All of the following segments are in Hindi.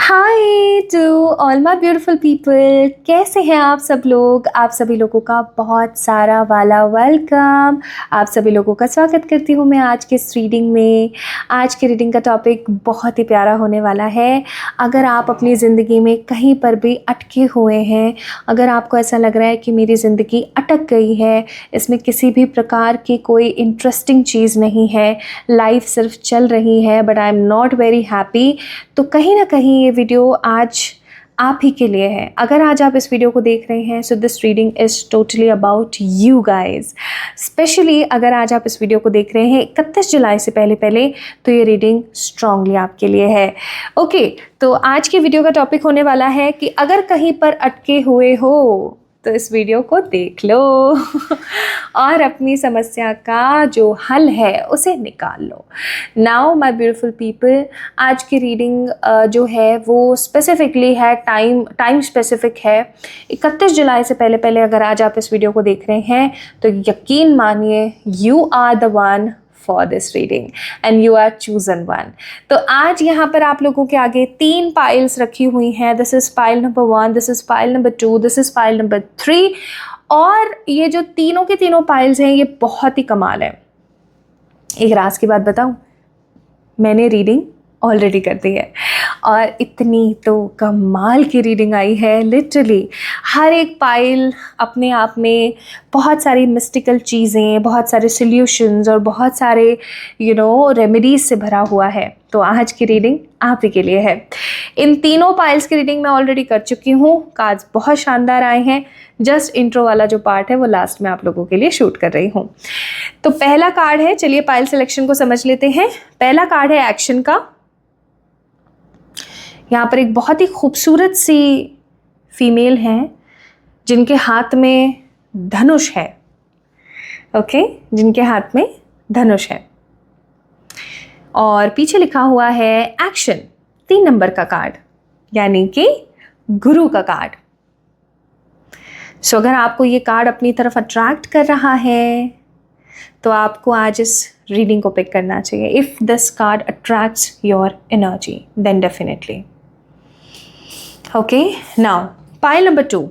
Hi to all my beautiful people, कैसे हैं आप सब लोग। आप सभी लोगों का बहुत सारा वाला वेलकम। आप सभी लोगों का स्वागत करती हूँ मैं आज के इस रीडिंग में। आज के रीडिंग का टॉपिक बहुत ही प्यारा होने वाला है। अगर आप अपनी ज़िंदगी में कहीं पर भी अटके हुए हैं, अगर आपको ऐसा लग रहा है कि मेरी ज़िंदगी अटक गई है, इसमें किसी भी प्रकार की कोई इंटरेस्टिंग चीज़ नहीं है, लाइफ सिर्फ चल रही है but I am not very happy, तो कहीं ना कहीं ये वीडियो आज आप ही के लिए है। अगर आज आप इस वीडियो को देख रहे हैं so this reading is totally about you guys. Specially अगर आज आप इस वीडियो को देख रहे हैं 31 जुलाई से पहले तो ये रीडिंग स्ट्रांगली आपके लिए है। ओके, तो आज की वीडियो का टॉपिक होने वाला है कि अगर कहीं पर अटके हुए हो तो इस वीडियो को देख लो और अपनी समस्या का जो हल है उसे निकाल लो। नाउ माय ब्यूटीफुल पीपल, आज की रीडिंग जो है वो स्पेसिफिकली है टाइम स्पेसिफिक है। 31 जुलाई से पहले अगर आज आप इस वीडियो को देख रहे हैं तो यकीन मानिए you are the one for this reading and you are chosen one. तो आज यहाँ पर आप लोगों के आगे 3 पाइल्स रखी हुई हैं। This is pile number 1, this is pile number 2, this is pile number 3। और ये जो तीनों के तीनों पाइल्स हैं ये बहुत ही कमाल है। एक राज की बात बताऊँ, मैंने रीडिंग ऑलरेडी कर दी है और इतनी तो कमाल की रीडिंग आई है। लिटरली हर एक पाइल अपने आप में बहुत सारी मिस्टिकल चीज़ें, बहुत सारे सॉल्यूशंस और बहुत सारे रेमेडीज से भरा हुआ है। तो आज की रीडिंग आप ही के लिए है। इन तीनों पाइल्स की रीडिंग मैं ऑलरेडी कर चुकी हूँ। कार्ड्स बहुत शानदार आए हैं। जस्ट इंट्रो वाला जो पार्ट है वो लास्ट में आप लोगों के लिए शूट कर रही हूँ। तो पहला कार्ड है, चलिए पाइल सिलेक्शन को समझ लेते हैं। पहला कार्ड है एक्शन का। यहाँ पर एक बहुत ही खूबसूरत सी फीमेल हैं जिनके हाथ में धनुष है। ओके, जिनके हाथ में धनुष है और पीछे लिखा हुआ है एक्शन। 3 नंबर का कार्ड यानी कि गुरु का कार्ड। सो अगर आपको ये कार्ड अपनी तरफ अट्रैक्ट कर रहा है तो आपको आज इस रीडिंग को पिक करना चाहिए। If this card attracts your energy then definitely. Okay, now pile number 2,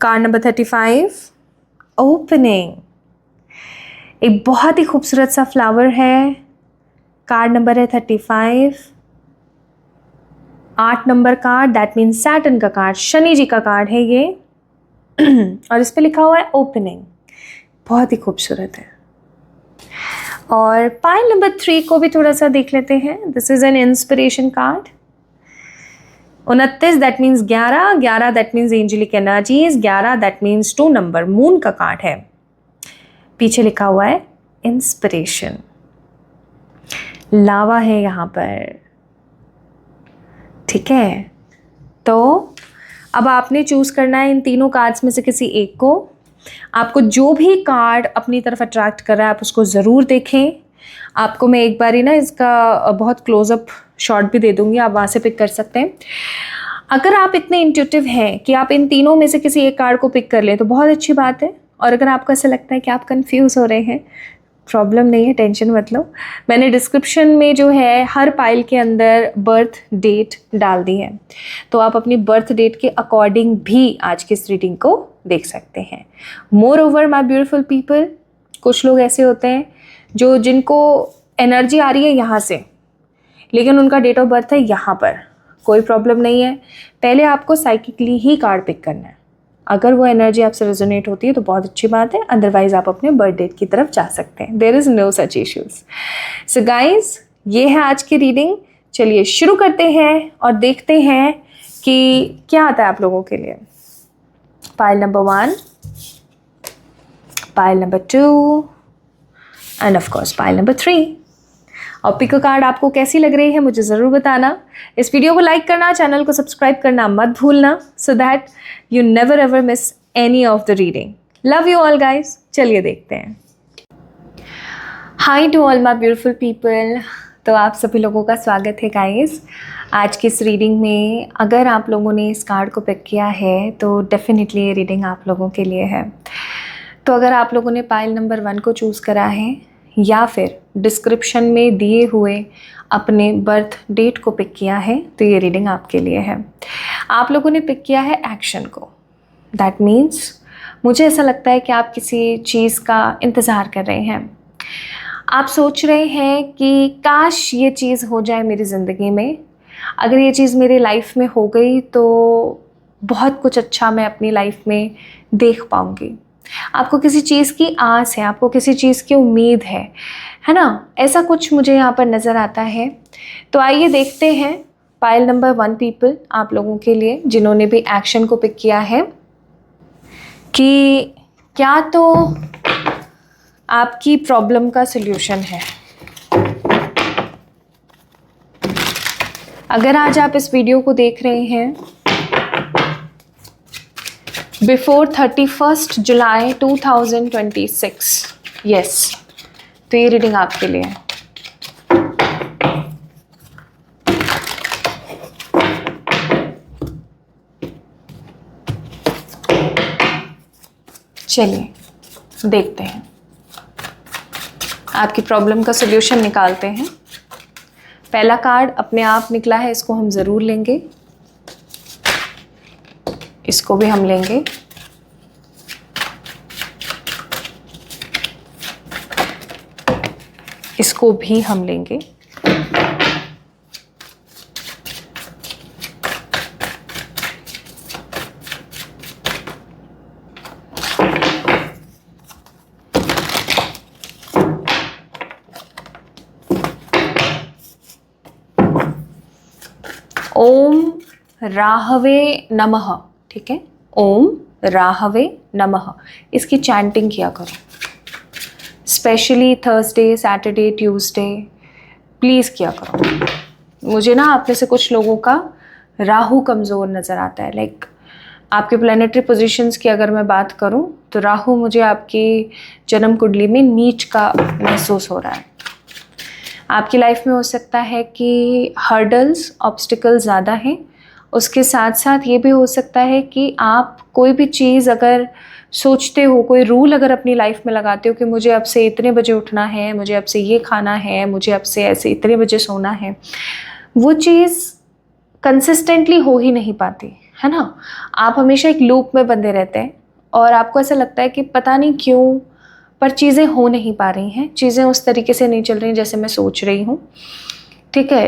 card number 35, opening. एक बहुत ही खूबसूरत सा फ्लावर है। कार्ड नंबर है 35, 8 number card, that means Saturn का कार्ड, शनि जी का कार्ड है ये और इस पे लिखा हुआ है ओपनिंग। बहुत ही खूबसूरत है। और पाइल नंबर 3 को भी थोड़ा सा देख लेते हैं। This is an inspiration card. 29 that means 11, 11 that means angelic energies, 11 that means 2 number moon का कार्ड है। पीछे लिखा हुआ है इंस्पिरेशन। लावा है यहाँ पर, ठीक है। तो अब आपने चूज करना है इन तीनों कार्ड्स में से किसी एक को। आपको जो भी कार्ड अपनी तरफ अट्रैक्ट कर रहा है आप उसको ज़रूर देखें। आपको मैं एक बार ही ना इसका बहुत क्लोजअप शॉट भी दे दूंगी, आप वहाँ से पिक कर सकते हैं। अगर आप इतने इंट्यूटिव हैं कि आप इन तीनों में से किसी एक कार्ड को पिक कर लें तो बहुत अच्छी बात है। और अगर आपको ऐसा लगता है कि आप कंफ्यूज हो रहे हैं, प्रॉब्लम नहीं है, टेंशन मत लो। मैंने डिस्क्रिप्शन में जो है हर पाइल के अंदर बर्थ डेट डाल दी है, तो आप अपनी बर्थ डेट के अकॉर्डिंग भी आज की इस रीडिंग को देख सकते हैं। More over my beautiful people, कुछ लोग ऐसे होते हैं जिनको एनर्जी आ रही है यहाँ से लेकिन उनका डेट ऑफ बर्थ है यहाँ पर। कोई प्रॉब्लम नहीं है, पहले आपको साइकिकली ही कार्ड पिक करना है। अगर वो एनर्जी आपसे रेजोनेट होती है तो बहुत अच्छी बात है, अदरवाइज आप अपने बर्थ डेट की तरफ जा सकते हैं। There is no such issues. So guys, ये है आज की रीडिंग। चलिए शुरू करते हैं और देखते हैं कि क्या आता है आप लोगों के लिए। Pile number 1, pile number 2 and of course pile number 3। और पिक कार्ड आपको कैसी लग रही है मुझे ज़रूर बताना। इस वीडियो को लाइक करना, चैनल को सब्सक्राइब करना मत भूलना, so that you never ever miss any of the reading. Love you all guys. चलिए देखते हैं। Hi to all my beautiful people. तो आप सभी लोगों का स्वागत है गाइज आज की इस रीडिंग में। अगर आप लोगों ने इस कार्ड को पिक किया है तो डेफिनेटली ये रीडिंग आप लोगों के लिए है। तो अगर आप लोगों ने पाइल नंबर 1 को चूज़ करा है या फिर डिस्क्रिप्शन में दिए हुए अपने बर्थ डेट को पिक किया है तो ये रीडिंग आपके लिए है। आप लोगों ने पिक किया है एक्शन को। दैट मीन्स मुझे ऐसा लगता है कि आप किसी चीज़ का इंतज़ार कर रहे हैं। आप सोच रहे हैं कि काश ये चीज़ हो जाए मेरी ज़िंदगी में, अगर ये चीज़ मेरी लाइफ में हो गई तो बहुत कुछ अच्छा मैं अपनी लाइफ में देख पाऊँगी। आपको किसी चीज़ की आस है, आपको किसी चीज़ की उम्मीद है ना? ऐसा कुछ मुझे यहाँ पर नज़र आता है। तो आइए देखते हैं पाइल नंबर 1 पीपल आप लोगों के लिए जिन्होंने भी एक्शन को पिक किया है कि क्या तो आपकी प्रॉब्लम का सल्यूशन है। अगर आज आप इस वीडियो को देख रहे हैं बिफोर 31 जुलाई 2026, यस, तो ये रीडिंग आपके लिए है। चलिए देखते हैं, आपकी प्रॉब्लम का सल्यूशन निकालते हैं। पहला कार्ड अपने आप निकला है, इसको हम ज़रूर लेंगे, इसको भी हम लेंगे। इसको भी हम लेंगे। ओम राहवे नमः, ठीक है, ओम राहवे नमः, इसकी चैंटिंग किया करो। Specially Thursday, Saturday, Tuesday please किया करो। मुझे ना आप में से कुछ लोगों का राहु कमज़ोर नज़र आता है। लाइक आपके प्लैनेटरी पोजीशंस की अगर मैं बात करूं तो राहु मुझे आपकी जन्म कुंडली में नीच का महसूस हो रहा है। आपकी लाइफ में हो सकता है कि हर्डल्स, ऑब्स्टिकल ज़्यादा हैं। उसके साथ साथ ये भी हो सकता है कि आप कोई भी चीज़ अगर सोचते हो, कोई रूल अगर अपनी लाइफ में लगाते हो कि मुझे अब से इतने बजे उठना है, मुझे अब से ये खाना है, मुझे अब से ऐसे इतने बजे सोना है, वो चीज़ कंसिस्टेंटली हो ही नहीं पाती, है ना? आप हमेशा एक लूप में बंधे रहते हैं और आपको ऐसा लगता है कि पता नहीं क्यों पर चीज़ें हो नहीं पा रही हैं, चीज़ें उस तरीके से नहीं चल रही जैसे मैं सोच रही हूँ, ठीक है।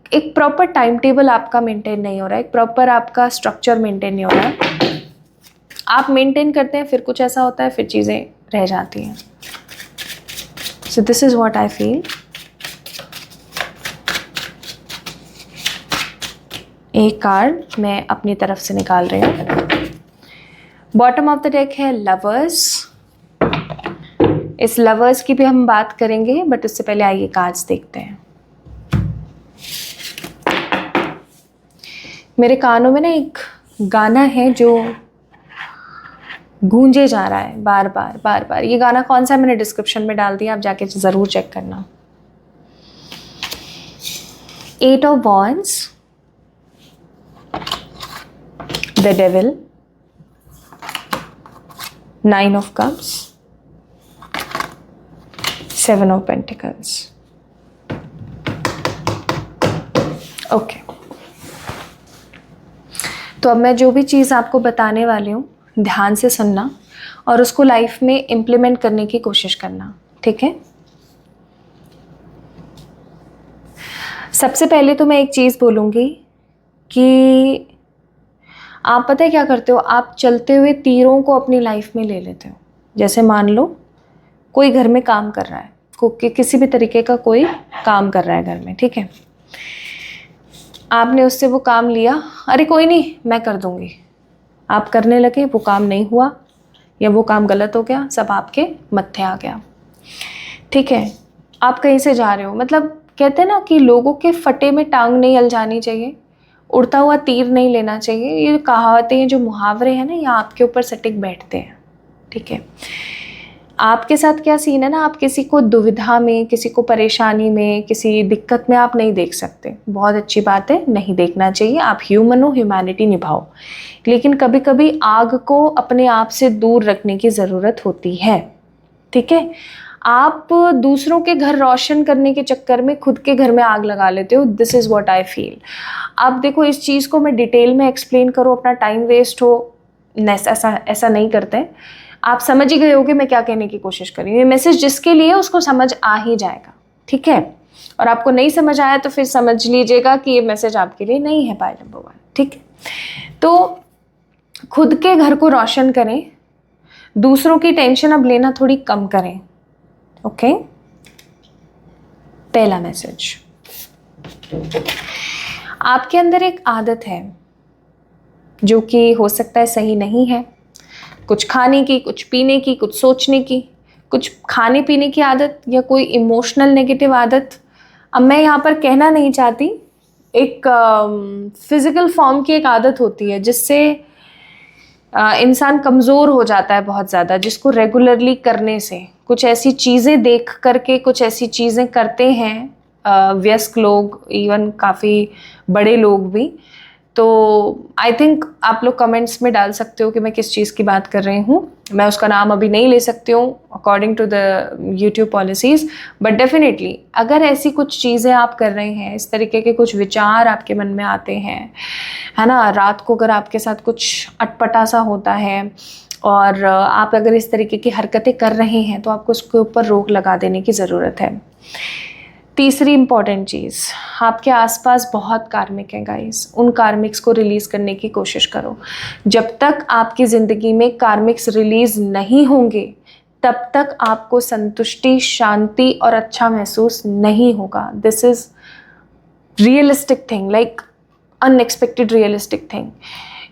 एक प्रॉपर टाइम टेबल आपका मेंटेन नहीं हो रहा है, एक प्रॉपर आपका स्ट्रक्चर मेंटेन नहीं हो रहा है। आप मेंटेन करते हैं, फिर कुछ ऐसा होता है, फिर चीज़ें रह जाती हैं। सो this is what I feel. एक कार्ड मैं अपनी तरफ से निकाल रही हूँ। बॉटम ऑफ द डेक है लवर्स। इस लवर्स की भी हम बात करेंगे, बट उससे पहले आइए कार्ड्स देखते हैं। मेरे कानों में ना एक गाना है जो गूंजे जा रहा है बार बार। ये गाना कौन सा है मैंने डिस्क्रिप्शन में डाल दिया, आप जाके ज़रूर चेक करना। 8 of Wands, the Devil, 9 of Cups, 7 of Pentacles. Okay, तो अब मैं जो भी चीज़ आपको बताने वाली हूँ ध्यान से सुनना और उसको लाइफ में इम्प्लीमेंट करने की कोशिश करना, ठीक है। सबसे पहले तो मैं एक चीज़ बोलूँगी कि आप पता है क्या करते हो, आप चलते हुए तीरों को अपनी लाइफ में ले लेते हो। जैसे मान लो कोई घर में काम कर रहा है, किसी भी तरीके का कोई काम कर रहा है घर में, ठीक है। आपने उससे वो काम लिया, अरे कोई नहीं मैं कर दूँगी, आप करने लगे, वो काम नहीं हुआ या वो काम गलत हो गया, सब आपके मत्थे आ गया, ठीक है। आप कहीं से जा रहे हो, मतलब कहते हैं ना कि लोगों के फटे में टांग नहीं अलझानी चाहिए, उड़ता हुआ तीर नहीं लेना चाहिए। ये कहावतें हैं, जो मुहावरे हैं ना, ये आपके ऊपर सटीक बैठते हैं, ठीक है। आपके साथ क्या सीन है ना, आप किसी को दुविधा में, किसी को परेशानी में, किसी दिक्कत में आप नहीं देख सकते। बहुत अच्छी बात है, नहीं देखना चाहिए। आप ह्यूमन हो, ह्यूमैनिटी निभाओ, लेकिन कभी कभी आग को अपने आप से दूर रखने की ज़रूरत होती है, ठीक है। आप दूसरों के घर रोशन करने के चक्कर में खुद के घर में आग लगा लेते हो। This is what I feel. अब देखो, इस चीज़ को मैं डिटेल में एक्सप्लेन करूँ, अपना टाइम वेस्ट हो, ऐसा नहीं करते। आप समझ ही गए होगे मैं क्या कहने की कोशिश कर रही हूँ। ये मैसेज जिसके लिए उसको समझ आ ही जाएगा, ठीक है। और आपको नहीं समझ आया तो फिर समझ लीजिएगा कि ये मैसेज आपके लिए नहीं है, पॉइंट नंबर 1, ठीक है। तो खुद के घर को रोशन करें, दूसरों की टेंशन अब लेना थोड़ी कम करें, ओके। पहला मैसेज, आपके अंदर एक आदत है जो कि हो सकता है सही नहीं है, कुछ खाने की, कुछ पीने की, कुछ सोचने की, कुछ खाने पीने की आदत या कोई इमोशनल नेगेटिव आदत। अब मैं यहाँ पर कहना नहीं चाहती, एक फिजिकल फॉर्म की एक आदत होती है जिससे इंसान कमज़ोर हो जाता है बहुत ज़्यादा, जिसको रेगुलरली करने से, कुछ ऐसी चीज़ें देख करके कुछ ऐसी चीज़ें करते हैं वयस्क लोग, इवन काफ़ी बड़े लोग भी। तो आई थिंक आप लोग कमेंट्स में डाल सकते हो कि मैं किस चीज़ की बात कर रही हूँ। मैं उसका नाम अभी नहीं ले सकती हूँ according to the YouTube policies, but definitely अगर ऐसी कुछ चीज़ें आप कर रहे हैं, इस तरीके के कुछ विचार आपके मन में आते हैं, है ना, रात को अगर आपके साथ कुछ अटपटा सा होता है और आप अगर इस तरीके की हरकतें कर रहे हैं, तो आपको उसके ऊपर रोक लगा देने की ज़रूरत है। तीसरी इंपॉर्टेंट चीज़, आपके आसपास बहुत कार्मिक हैं गाइस, उन कार्मिक्स को रिलीज़ करने की कोशिश करो। जब तक आपकी ज़िंदगी में कार्मिक्स रिलीज़ नहीं होंगे, तब तक आपको संतुष्टि, शांति और अच्छा महसूस नहीं होगा। This is realistic thing, like unexpected realistic thing.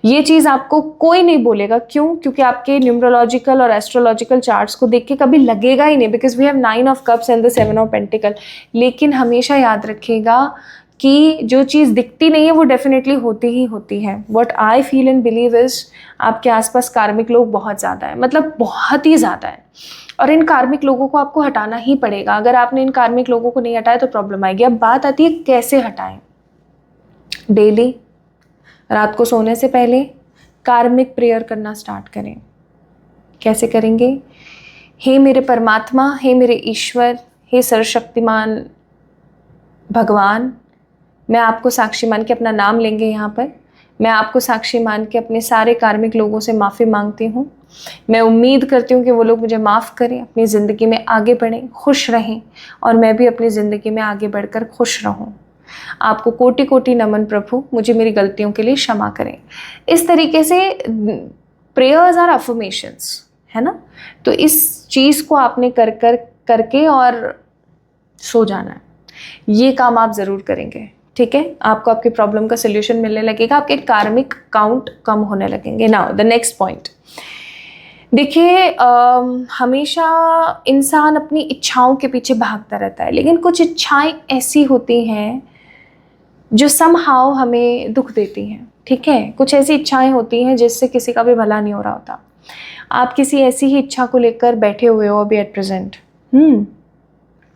ये चीज़ आपको कोई नहीं बोलेगा, क्यों? क्योंकि आपके न्यूमरोलॉजिकल और एस्ट्रोलॉजिकल चार्ट्स को देख के कभी लगेगा ही नहीं, because we have 9 of cups and the 7 of pentacle. लेकिन हमेशा याद रखिएगा कि जो चीज़ दिखती नहीं है वो डेफिनेटली होती ही होती है। What I feel and believe is, आपके आसपास कार्मिक लोग बहुत ज़्यादा है, मतलब बहुत ही ज़्यादा है, और इन कार्मिक लोगों को आपको हटाना ही पड़ेगा। अगर आपने इन कार्मिक लोगों को नहीं हटाया तो प्रॉब्लम आएगी। अब बात आती है कैसे हटाएं। डेली रात को सोने से पहले कार्मिक प्रेयर करना स्टार्ट करें। कैसे करेंगे? हे मेरे परमात्मा, हे मेरे ईश्वर, हे सर्वशक्तिमान भगवान, मैं आपको साक्षी मान के, अपना नाम लेंगे यहाँ पर, मैं आपको साक्षी मान के अपने सारे कार्मिक लोगों से माफ़ी मांगती हूँ। मैं उम्मीद करती हूँ कि वो लोग मुझे माफ़ करें, अपनी ज़िंदगी में आगे बढ़ें, खुश रहें, और मैं भी अपनी ज़िंदगी में आगे बढ़कर खुश रहूँ। आपको कोटि कोटि नमन प्रभु, मुझे मेरी गलतियों के लिए क्षमा करें। इस तरीके से प्रेयर्स आर अफर्मेशंस, है ना। तो इस चीज़ को आपने करके और सो जाना है। ये काम आप ज़रूर करेंगे, ठीक है। आपको आपकी प्रॉब्लम का सोल्यूशन मिलने लगेगा, आपके कार्मिक काउंट कम होने लगेंगे। नाउ द नेक्स्ट पॉइंट, देखिए हमेशा इंसान अपनी इच्छाओं के पीछे भागता रहता है, लेकिन कुछ इच्छाएं ऐसी होती हैं जो समहाउ हमें दुख देती हैं, ठीक है। कुछ ऐसी इच्छाएं होती हैं जिससे किसी का भी भला नहीं हो रहा होता। आप किसी ऐसी ही इच्छा को लेकर बैठे हुए हो अभी एट प्रेजेंट,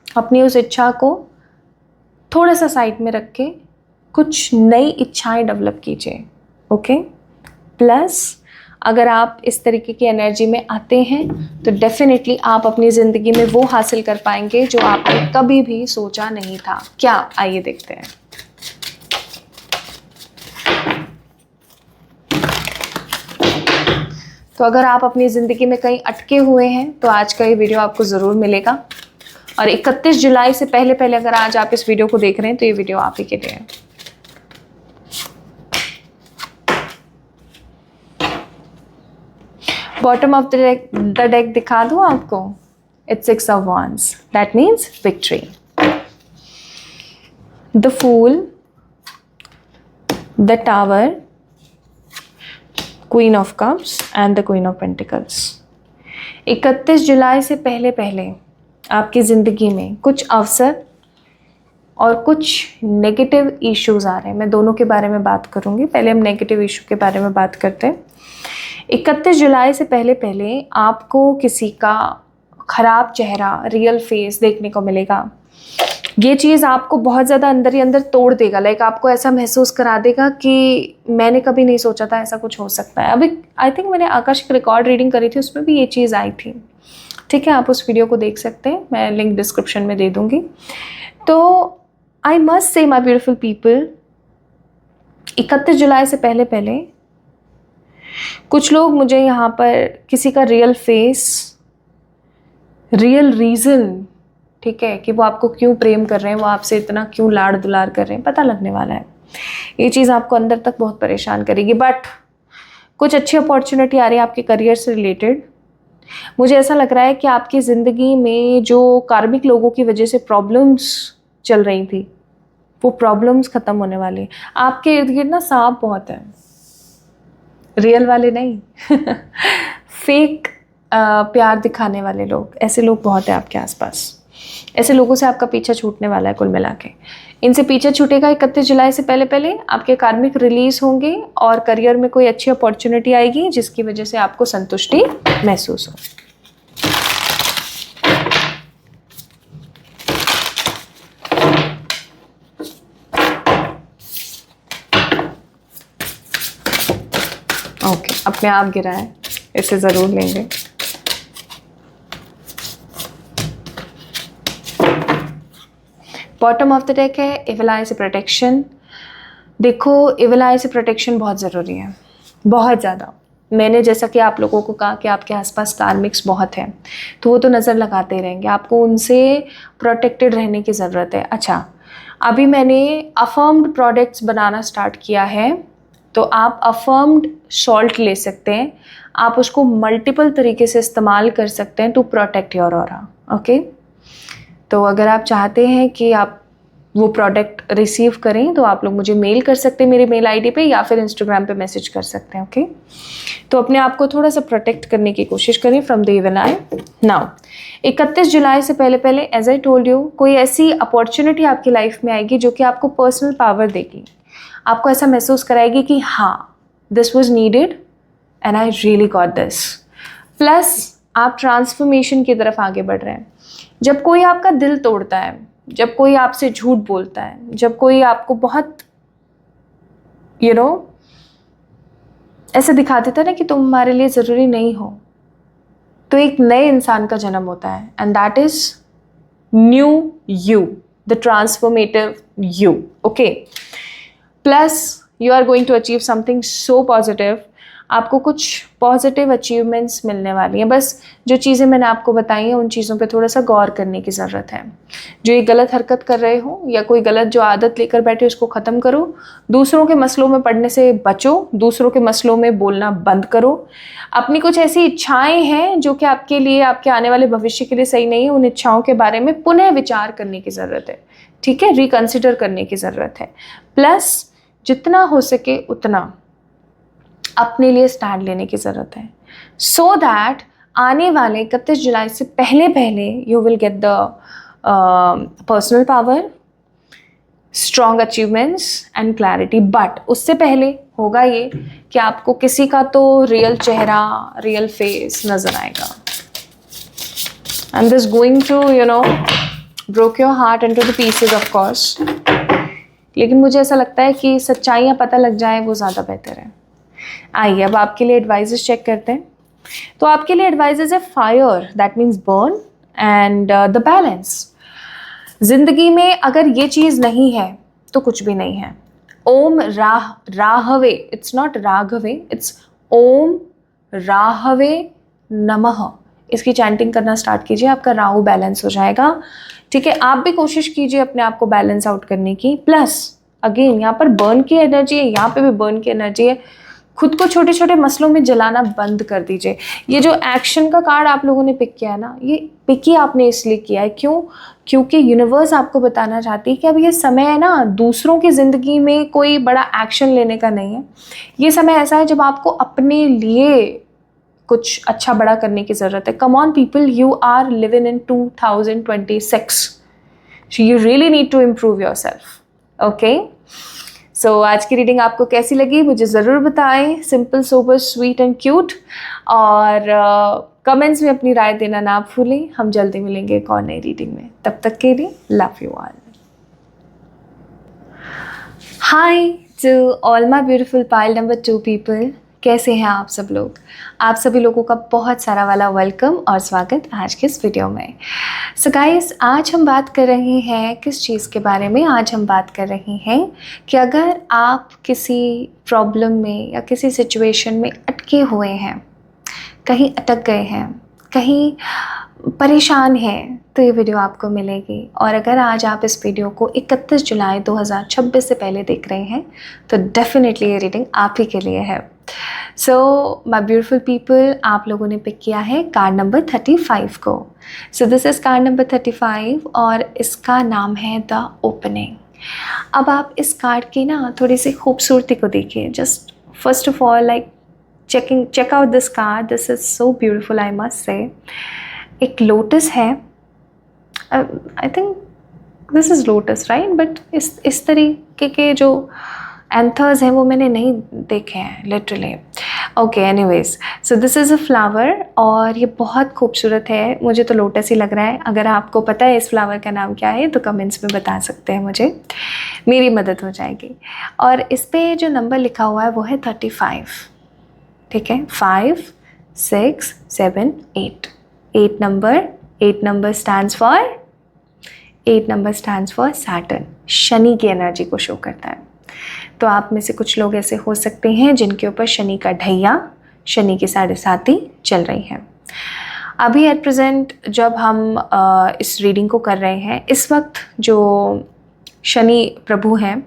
अपनी उस इच्छा को थोड़ा सा साइड में रख के कुछ नई इच्छाएं डेवलप कीजिए, ओके। प्लस अगर आप इस तरीके की एनर्जी में आते हैं तो डेफिनेटली आप अपनी ज़िंदगी में वो हासिल कर पाएंगे जो आपने कभी भी सोचा नहीं था। क्या? आइए देखते हैं। तो अगर आप अपनी ज़िंदगी में कहीं अटके हुए हैं तो आज का ये वीडियो आपको ज़रूर मिलेगा, और 31 जुलाई से पहले अगर आज आप इस वीडियो को देख रहे हैं तो ये वीडियो आप ही के लिए है। बॉटम ऑफ द डेक दिखा दूँ आपको? It's 6 of wands, that means victory. The fool, the tower, queen of cups and the queen of pentacles. 31 जुलाई से पहले आपकी ज़िंदगी में कुछ अवसर और कुछ नेगेटिव इश्यूज़ आ रहे हैं। मैं दोनों के बारे में बात करूँगी, पहले हम नेगेटिव इशू के बारे में बात करते हैं। 31 जुलाई से पहले आपको किसी का ख़राब चेहरा, रियल फेस देखने को मिलेगा। ये चीज़ आपको बहुत ज़्यादा अंदर ही अंदर तोड़ देगा, लाइक आपको ऐसा महसूस करा देगा कि मैंने कभी नहीं सोचा था ऐसा कुछ हो सकता है। अभी आई थिंक मैंने आकाशिक रिकॉर्ड रीडिंग करी थी, उसमें भी ये चीज़ आई थी। ठीक है, आप उस वीडियो को देख सकते हैं, मैं लिंक डिस्क्रिप्शन में दे दूँगी। तो I must say my beautiful people, 31 जुलाई से पहले पहले कुछ लोग मुझे यहाँ पर किसी का रियल फेस, रियल रीज़न, ठीक है, कि वो आपको क्यों प्रेम कर रहे हैं, वो आपसे इतना क्यों लाड़ दुलार कर रहे हैं, पता लगने वाला है। ये चीज़ आपको अंदर तक बहुत परेशान करेगी, बट कुछ अच्छी अपॉर्चुनिटी आ रही है आपके करियर से रिलेटेड। मुझे ऐसा लग रहा है कि आपकी ज़िंदगी में जो कार्मिक लोगों की वजह से प्रॉब्लम्स चल रही थी, वो प्रॉब्लम्स ख़त्म होने वाली हैं। आपके इर्द गिर्द ना सांप बहुत है, रियल वाले नहीं फेक प्यार दिखाने वाले लोग, ऐसे लोग बहुत हैं आपके आसपास। ऐसे लोगों से आपका पीछा छूटने वाला है कुल मिला के। इनसे पीछा छूटेगा 31 जुलाई से पहले पहले, आपके कार्मिक रिलीज़ होंगे और करियर में कोई अच्छी अपॉर्चुनिटी आएगी जिसकी वजह से आपको संतुष्टि महसूस हो। ओके, अपने आप गिरा है, इसे ज़रूर लेंगे। बॉटम ऑफ द डेक है इविल आई से प्रोटेक्शन। देखो, इविल आई से प्रोटेक्शन बहुत ज़रूरी है, बहुत ज़्यादा। मैंने जैसा कि आप लोगों को कहा कि आपके आसपास कार्मिक्स बहुत हैं, तो वो तो नज़र लगाते ही रहेंगे, आपको उनसे प्रोटेक्टेड रहने की ज़रूरत है। अच्छा, अभी मैंने अफर्म्ड प्रोडक्ट्स बनाना स्टार्ट किया है, तो आप अफर्म्ड सॉल्ट ले सकते हैं, आप उसको मल्टीपल तरीके से इस्तेमाल कर सकते हैं to protect your aura. Okay, तो अगर आप चाहते हैं कि आप वो प्रोडक्ट रिसीव करें तो आप लोग मुझे मेल कर सकते हैं मेरी मेल आईडी पे, या फिर इंस्टाग्राम पे मैसेज कर सकते हैं। ओके, तो अपने आप को थोड़ा सा प्रोटेक्ट करने की कोशिश करें from the evil I. Now 31 जुलाई से पहले पहले एज आई टोल्ड यू, कोई ऐसी अपॉर्चुनिटी आपकी लाइफ में आएगी जो कि आपको पर्सनल पावर देगी, आपको ऐसा महसूस कराएगी कि हाँ, this was needed and I really got this. Plus आप ट्रांसफॉर्मेशन की तरफ आगे बढ़ रहे हैं। जब कोई आपका दिल तोड़ता है, जब कोई आपसे झूठ बोलता है, जब कोई आपको बहुत ऐसे दिखा देता है ना कि तुम हमारे लिए ज़रूरी नहीं हो, तो एक नए इंसान का जन्म होता है, and that is new you, the transformative you. Okay, plus you are going to achieve something so positive, आपको कुछ पॉजिटिव अचीवमेंट्स मिलने वाली हैं। बस जो चीज़ें मैंने आपको बताई हैं उन चीज़ों पे थोड़ा सा गौर करने की ज़रूरत है। जो ये गलत हरकत कर रहे हो या कोई गलत जो आदत लेकर बैठे उसको ख़त्म करो, दूसरों के मसलों में पड़ने से बचो, दूसरों के मसलों में बोलना बंद करो। अपनी कुछ ऐसी इच्छाएँ हैं जो कि आपके लिए, आपके आने वाले भविष्य के लिए सही नहीं है, उन इच्छाओं के बारे में पुनः विचार करने की ज़रूरत है, ठीक है, रिकन्सिडर करने की ज़रूरत है। प्लस जितना हो सके उतना अपने लिए स्टैंड लेने की ज़रूरत है, सो दैट आने वाले 31 जुलाई से पहले पहले you will get the personal power, strong achievements and clarity. But उससे पहले होगा ये कि आपको किसी का तो रियल चेहरा, रियल फेस नज़र आएगा, and this going to broke your heart into the pieces of course. लेकिन मुझे ऐसा लगता है कि सच्चाइयाँ पता लग जाए वो ज़्यादा बेहतर है। आइए अब आपके लिए एडवाइजेस चेक करते हैं। तो आपके लिए एडवाइजेस है fire, that means burn, and the balance. जिंदगी में अगर ये चीज़ नहीं है तो कुछ भी नहीं है। ओम राहवे, इट्स नॉट राघवे, इट्स ओम राहवे नमः, इसकी चैंटिंग करना स्टार्ट कीजिए, आपका राहु बैलेंस हो जाएगा। ठीक है, आप भी कोशिश कीजिए अपने आप को बैलेंस आउट करने की। प्लस अगेन यहाँ पर बर्न की एनर्जी है, यहाँ पे भी बर्न की एनर्जी है। खुद को छोटे छोटे मसलों में जलाना बंद कर दीजिए। ये जो एक्शन का कार्ड आप लोगों ने पिक किया है ना, ये पिक ही आपने इसलिए किया है, क्यों? क्योंकि यूनिवर्स आपको बताना चाहती है कि अब ये समय है ना, दूसरों की ज़िंदगी में कोई बड़ा एक्शन लेने का नहीं है। ये समय ऐसा है जब आपको अपने लिए कुछ अच्छा बड़ा करने की ज़रूरत है। Come on people, you are living in 2026, so you really need to improve your self. Okay, so आज की रीडिंग आपको कैसी लगी मुझे ज़रूर बताएं, simple, sober, sweet and cute. और कमेंट्स में अपनी राय देना ना भूलें। हम जल्दी मिलेंगे एक और नई रीडिंग में, तब तक के लिए love you all. Hi to all my beautiful pile number 2 people, कैसे हैं आप सब लोग? आप सभी लोगों का बहुत सारा वाला वेलकम और स्वागत आज के इस वीडियो में। सो गाइस, आज हम बात कर रहे हैं किस चीज़ के बारे में? आज हम बात कर रहे हैं कि अगर आप किसी प्रॉब्लम में या किसी सिचुएशन में अटके हुए हैं, कहीं अटक गए हैं, कहीं परेशान हैं, तो ये वीडियो आपको मिलेगी। और अगर आज आप इस वीडियो को 31 जुलाई 2026 से पहले देख रहे हैं तो डेफिनेटली ये रीडिंग आप ही के लिए है। सो माय ब्यूटीफुल पीपल, आप लोगों ने पिक किया है कार्ड नंबर 35 को। सो दिस इज़ कार्ड नंबर 35 और इसका नाम है द ओपनिंग। अब आप इस कार्ड की ना थोड़ी सी खूबसूरती को देखिए। Just first of all like check out this card. This is so beautiful, I must say. एक लोटस है, I think this is lotus right, but इस तरीके के जो एंथर्स हैं वो मैंने नहीं देखे हैं literally. Okay, anyways, so this is a flower और ये बहुत खूबसूरत है। मुझे तो लोटस ही लग रहा है। अगर आपको पता है इस फ्लावर का नाम क्या है तो कमेंट्स में बता सकते हैं, मुझे मेरी मदद हो जाएगी। और इस पर जो नंबर लिखा हुआ है वो है 35, ठीक है, 5 6 7 8 8 number stands for Saturn, Shani की एनर्जी को शो करता है। तो आप में से कुछ लोग ऐसे हो सकते हैं जिनके ऊपर शनि का ढैया, शनि की 7.5 चल रही है। अभी एट प्रेजेंट जब हम इस रीडिंग को कर रहे हैं, इस वक्त जो शनि प्रभु हैं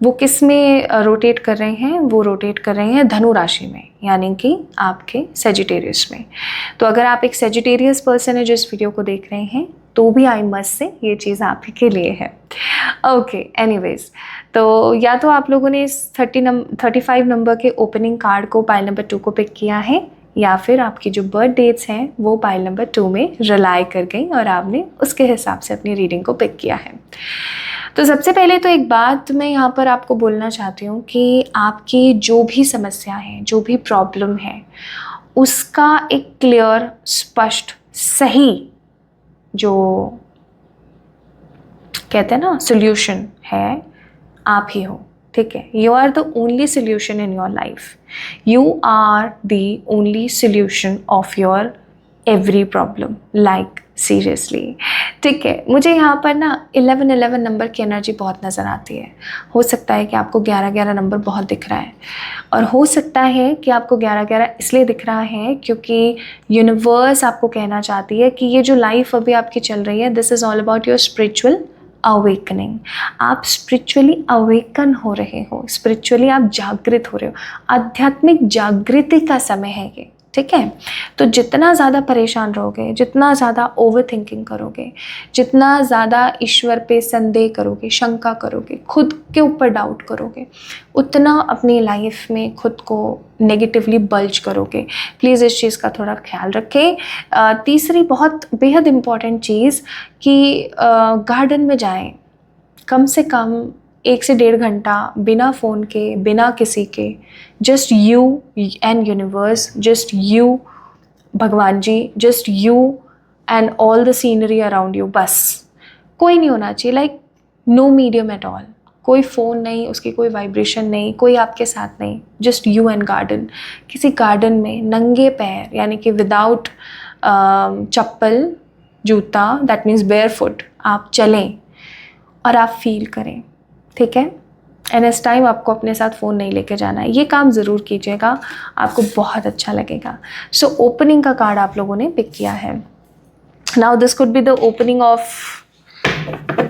वो किस में रोटेट कर रहे हैं? वो रोटेट कर रहे हैं धनु राशि में, यानी कि आपके सेजिटेरियस में। तो अगर आप एक सेजिटेरियस पर्सन है जो इस वीडियो को देख रहे हैं तो भी आई मस्ट से ये चीज़ आप ही के लिए है। ओके, एनीवेज, तो या तो आप लोगों ने इस 35 नंबर के ओपनिंग कार्ड को पाइल नंबर 2 को पिक किया है, या फिर आपकी जो बर्थ डेट्स हैं वो पाइल नंबर 2 में रिलाई कर गई और आपने उसके हिसाब से अपनी रीडिंग को पिक किया है। तो सबसे पहले तो एक बात मैं यहाँ पर आपको बोलना चाहती हूँ कि आपकी जो भी समस्या है, जो भी प्रॉब्लम है, उसका एक क्लियर, स्पष्ट, सही जो कहते हैं ना सोल्यूशन है, आप ही हो, ठीक है। You are the only solution in your life. You are the only solution of your every problem, like seriously, ठीक है। मुझे यहाँ पर ना 11 नंबर की एनर्जी बहुत नज़र आती है। हो सकता है कि आपको 11 नंबर बहुत दिख रहा है, और हो सकता है कि आपको 11 इसलिए दिख रहा है क्योंकि यूनिवर्स आपको कहना चाहती है कि ये जो लाइफ अभी आपकी चल रही है, this is all about your spiritual awakening. आप स्पिरिचुअली अवेकन हो रहे हो, स्पिरिचुअली आप जागृत हो रहे हो, आध्यात्मिक जागृति का समय है ये, ठीक है। तो जितना ज़्यादा परेशान रहोगे, जितना ज़्यादा ओवर थिंकिंग करोगे, जितना ज़्यादा ईश्वर पे संदेह करोगे, शंका करोगे, खुद के ऊपर डाउट करोगे, उतना अपनी लाइफ में खुद को नेगेटिवली बल्ज करोगे। प्लीज़ इस चीज़ का थोड़ा ख्याल रखें। तीसरी बहुत बेहद इम्पॉर्टेंट चीज़ कि गार्डन में जाएं, कम से कम 1 से 1.5 घंटा बिना फ़ोन के, बिना किसी के, just you and universe, just you भगवान जी, just you and all the scenery around you. बस कोई नहीं होना चाहिए, like no medium at all. कोई फ़ोन नहीं, उसकी कोई वाइब्रेशन नहीं, कोई आपके साथ नहीं, जस्ट यू एंड गार्डन। किसी गार्डन में नंगे पैर, यानी कि विदाउट चप्पल, जूता, दैट मीन्स बेयर फुट, आप चलें और आप फील करें, ठीक है। एंड इस टाइम आपको अपने साथ फ़ोन नहीं लेके जाना है। ये काम ज़रूर कीजिएगा, आपको बहुत अच्छा लगेगा। सो ओपनिंग का कार्ड आप लोगों ने पिक किया है। Now this could be the opening of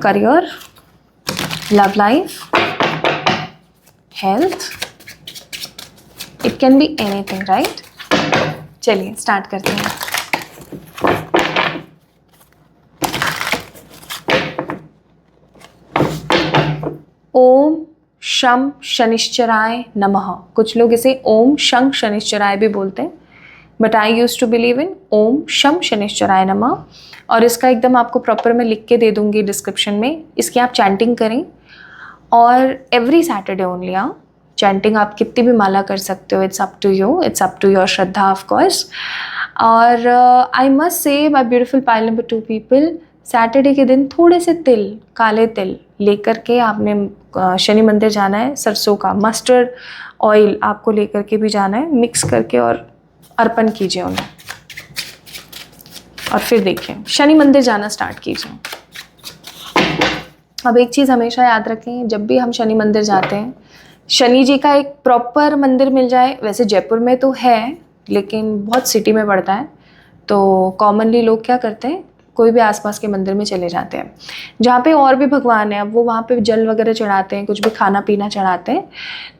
career, love life, health, it can be anything, right. चलिए स्टार्ट करते हैं। ओम शम शनिश्चराय नमः। कुछ लोग इसे ओम शं शनिश्चराय भी बोलते हैं, but I use to believe in ओम शम शनिश्चराय नमः। और इसका एकदम आपको प्रॉपर मैं लिख के दे दूंगी डिस्क्रिप्शन में। इसकी आप चैंटिंग करें, और एवरी सैटरडे ओनली। चैंटिंग आप कितनी भी माला कर सकते हो, it's up to you, it's up to your श्रद्धा ऑफ कोर्स। और I must say my beautiful pile number 2 people, Saturday के दिन थोड़े से तिल, काले तिल लेकर के आपने शनि मंदिर जाना है। सरसों का मस्टर्ड ऑयल आपको लेकर के भी जाना है, मिक्स करके और अर्पण कीजिए उन्हें। और फिर देखिए शनि मंदिर जाना स्टार्ट कीजिए। अब एक चीज़ हमेशा याद रखें, जब भी हम शनि मंदिर जाते हैं, शनि जी का एक प्रॉपर मंदिर मिल जाए। वैसे जयपुर में तो है, लेकिन बहुत सिटी में पड़ता है, तो कॉमनली लोग क्या करते हैं, कोई भी आसपास के मंदिर में चले जाते हैं जहाँ पे और भी भगवान हैं। अब वो वहाँ पे जल वगैरह चढ़ाते हैं, कुछ भी खाना पीना चढ़ाते हैं,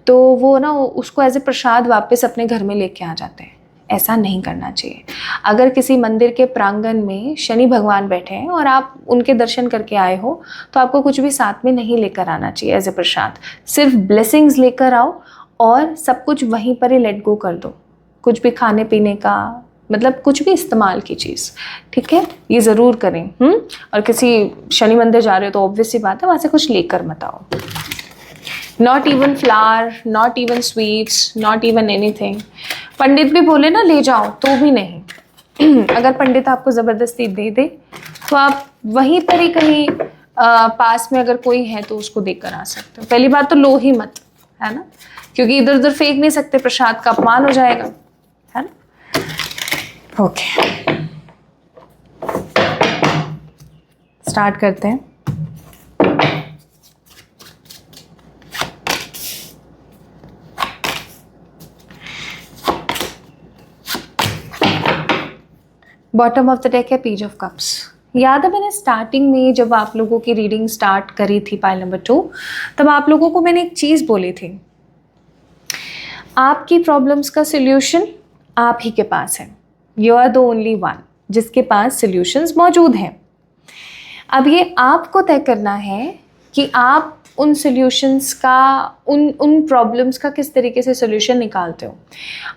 तो वो ना उसको एज ए प्रसाद वापस अपने घर में लेके आ जाते हैं। ऐसा नहीं करना चाहिए। अगर किसी मंदिर के प्रांगण में शनि भगवान बैठे हैं और आप उनके दर्शन करके आए हो, तो आपको कुछ भी साथ में नहीं लेकर आना चाहिए एज ए प्रसाद। सिर्फ ब्लेसिंग्स लेकर आओ और सब कुछ वहीं पर ही लेट गो कर दो। कुछ भी खाने पीने का, मतलब कुछ भी इस्तेमाल की चीज़, ठीक है, ये ज़रूर करें। और किसी शनि मंदिर जा रहे हो तो ऑब्वियस सी बात है वहाँ से कुछ लेकर मत आओ। Not even flower, not even sweets, not even anything. पंडित भी बोले ना ले जाओ, तो भी नहीं। अगर पंडित आपको ज़बरदस्ती दे दे तो आप वहीं पर ही कहीं पास में अगर कोई है तो उसको देकर आ सकते हो। पहली बात तो लो ही मत, है ना, क्योंकि इधर उधर फेंक नहीं सकते, प्रसाद का अपमान हो जाएगा, है ना। ओके, स्टार्ट करते हैं। बॉटम ऑफ द डेक है पेज ऑफ कप्स। याद है मैंने स्टार्टिंग में जब आप लोगों की रीडिंग स्टार्ट करी थी पाइल नंबर 2, तब आप लोगों को मैंने एक चीज़ बोली थी, आपकी प्रॉब्लम्स का सोल्यूशन आप ही के पास है। You are the only one जिसके पास सोल्यूशंस मौजूद हैं। अब ये आपको तय करना है कि आप उन सॉल्यूशंस का, उन प्रॉब्लम्स का किस तरीके से सॉल्यूशन निकालते हो।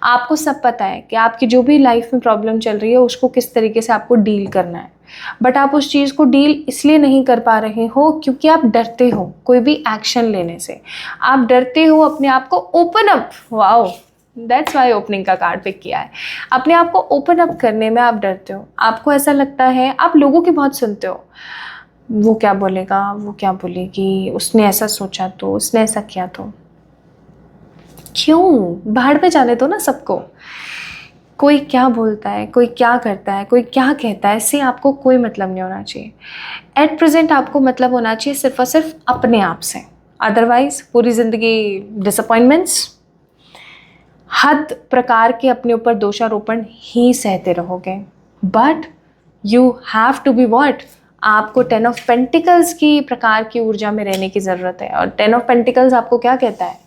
आपको सब पता है कि आपकी जो भी लाइफ में प्रॉब्लम चल रही है उसको किस तरीके से आपको डील करना है, बट आप उस चीज़ को डील इसलिए नहीं कर पा रहे हो क्योंकि आप डरते हो कोई भी एक्शन लेने से। आप डरते हो अपने आप को open up, wow that's why opening का कार्ड पिक किया है। अपने आप को ओपन अप करने में आप डरते हो। आपको ऐसा लगता है, आप लोगों की बहुत सुनते हो, वो क्या बोलेगा, वो क्या बोलेगी, उसने ऐसा सोचा तो, उसने ऐसा किया तो। क्यों, बाहर पे जाने दो ना सबको। कोई क्या बोलता है, कोई क्या करता है, कोई क्या कहता है, इससे आपको कोई मतलब नहीं होना चाहिए। एट प्रेजेंट आपको मतलब होना चाहिए सिर्फ और सिर्फ अपने आप से। अदरवाइज पूरी ज़िंदगी डिसअपॉइंटमेंट्स, हद प्रकार के अपने ऊपर दोषारोपण ही सहते रहोगे। But you have to be what, आपको 10 ऑफ पेंटिकल्स की प्रकार की ऊर्जा में रहने की ज़रूरत है। और 10 ऑफ पेंटिकल्स आपको क्या कहता है?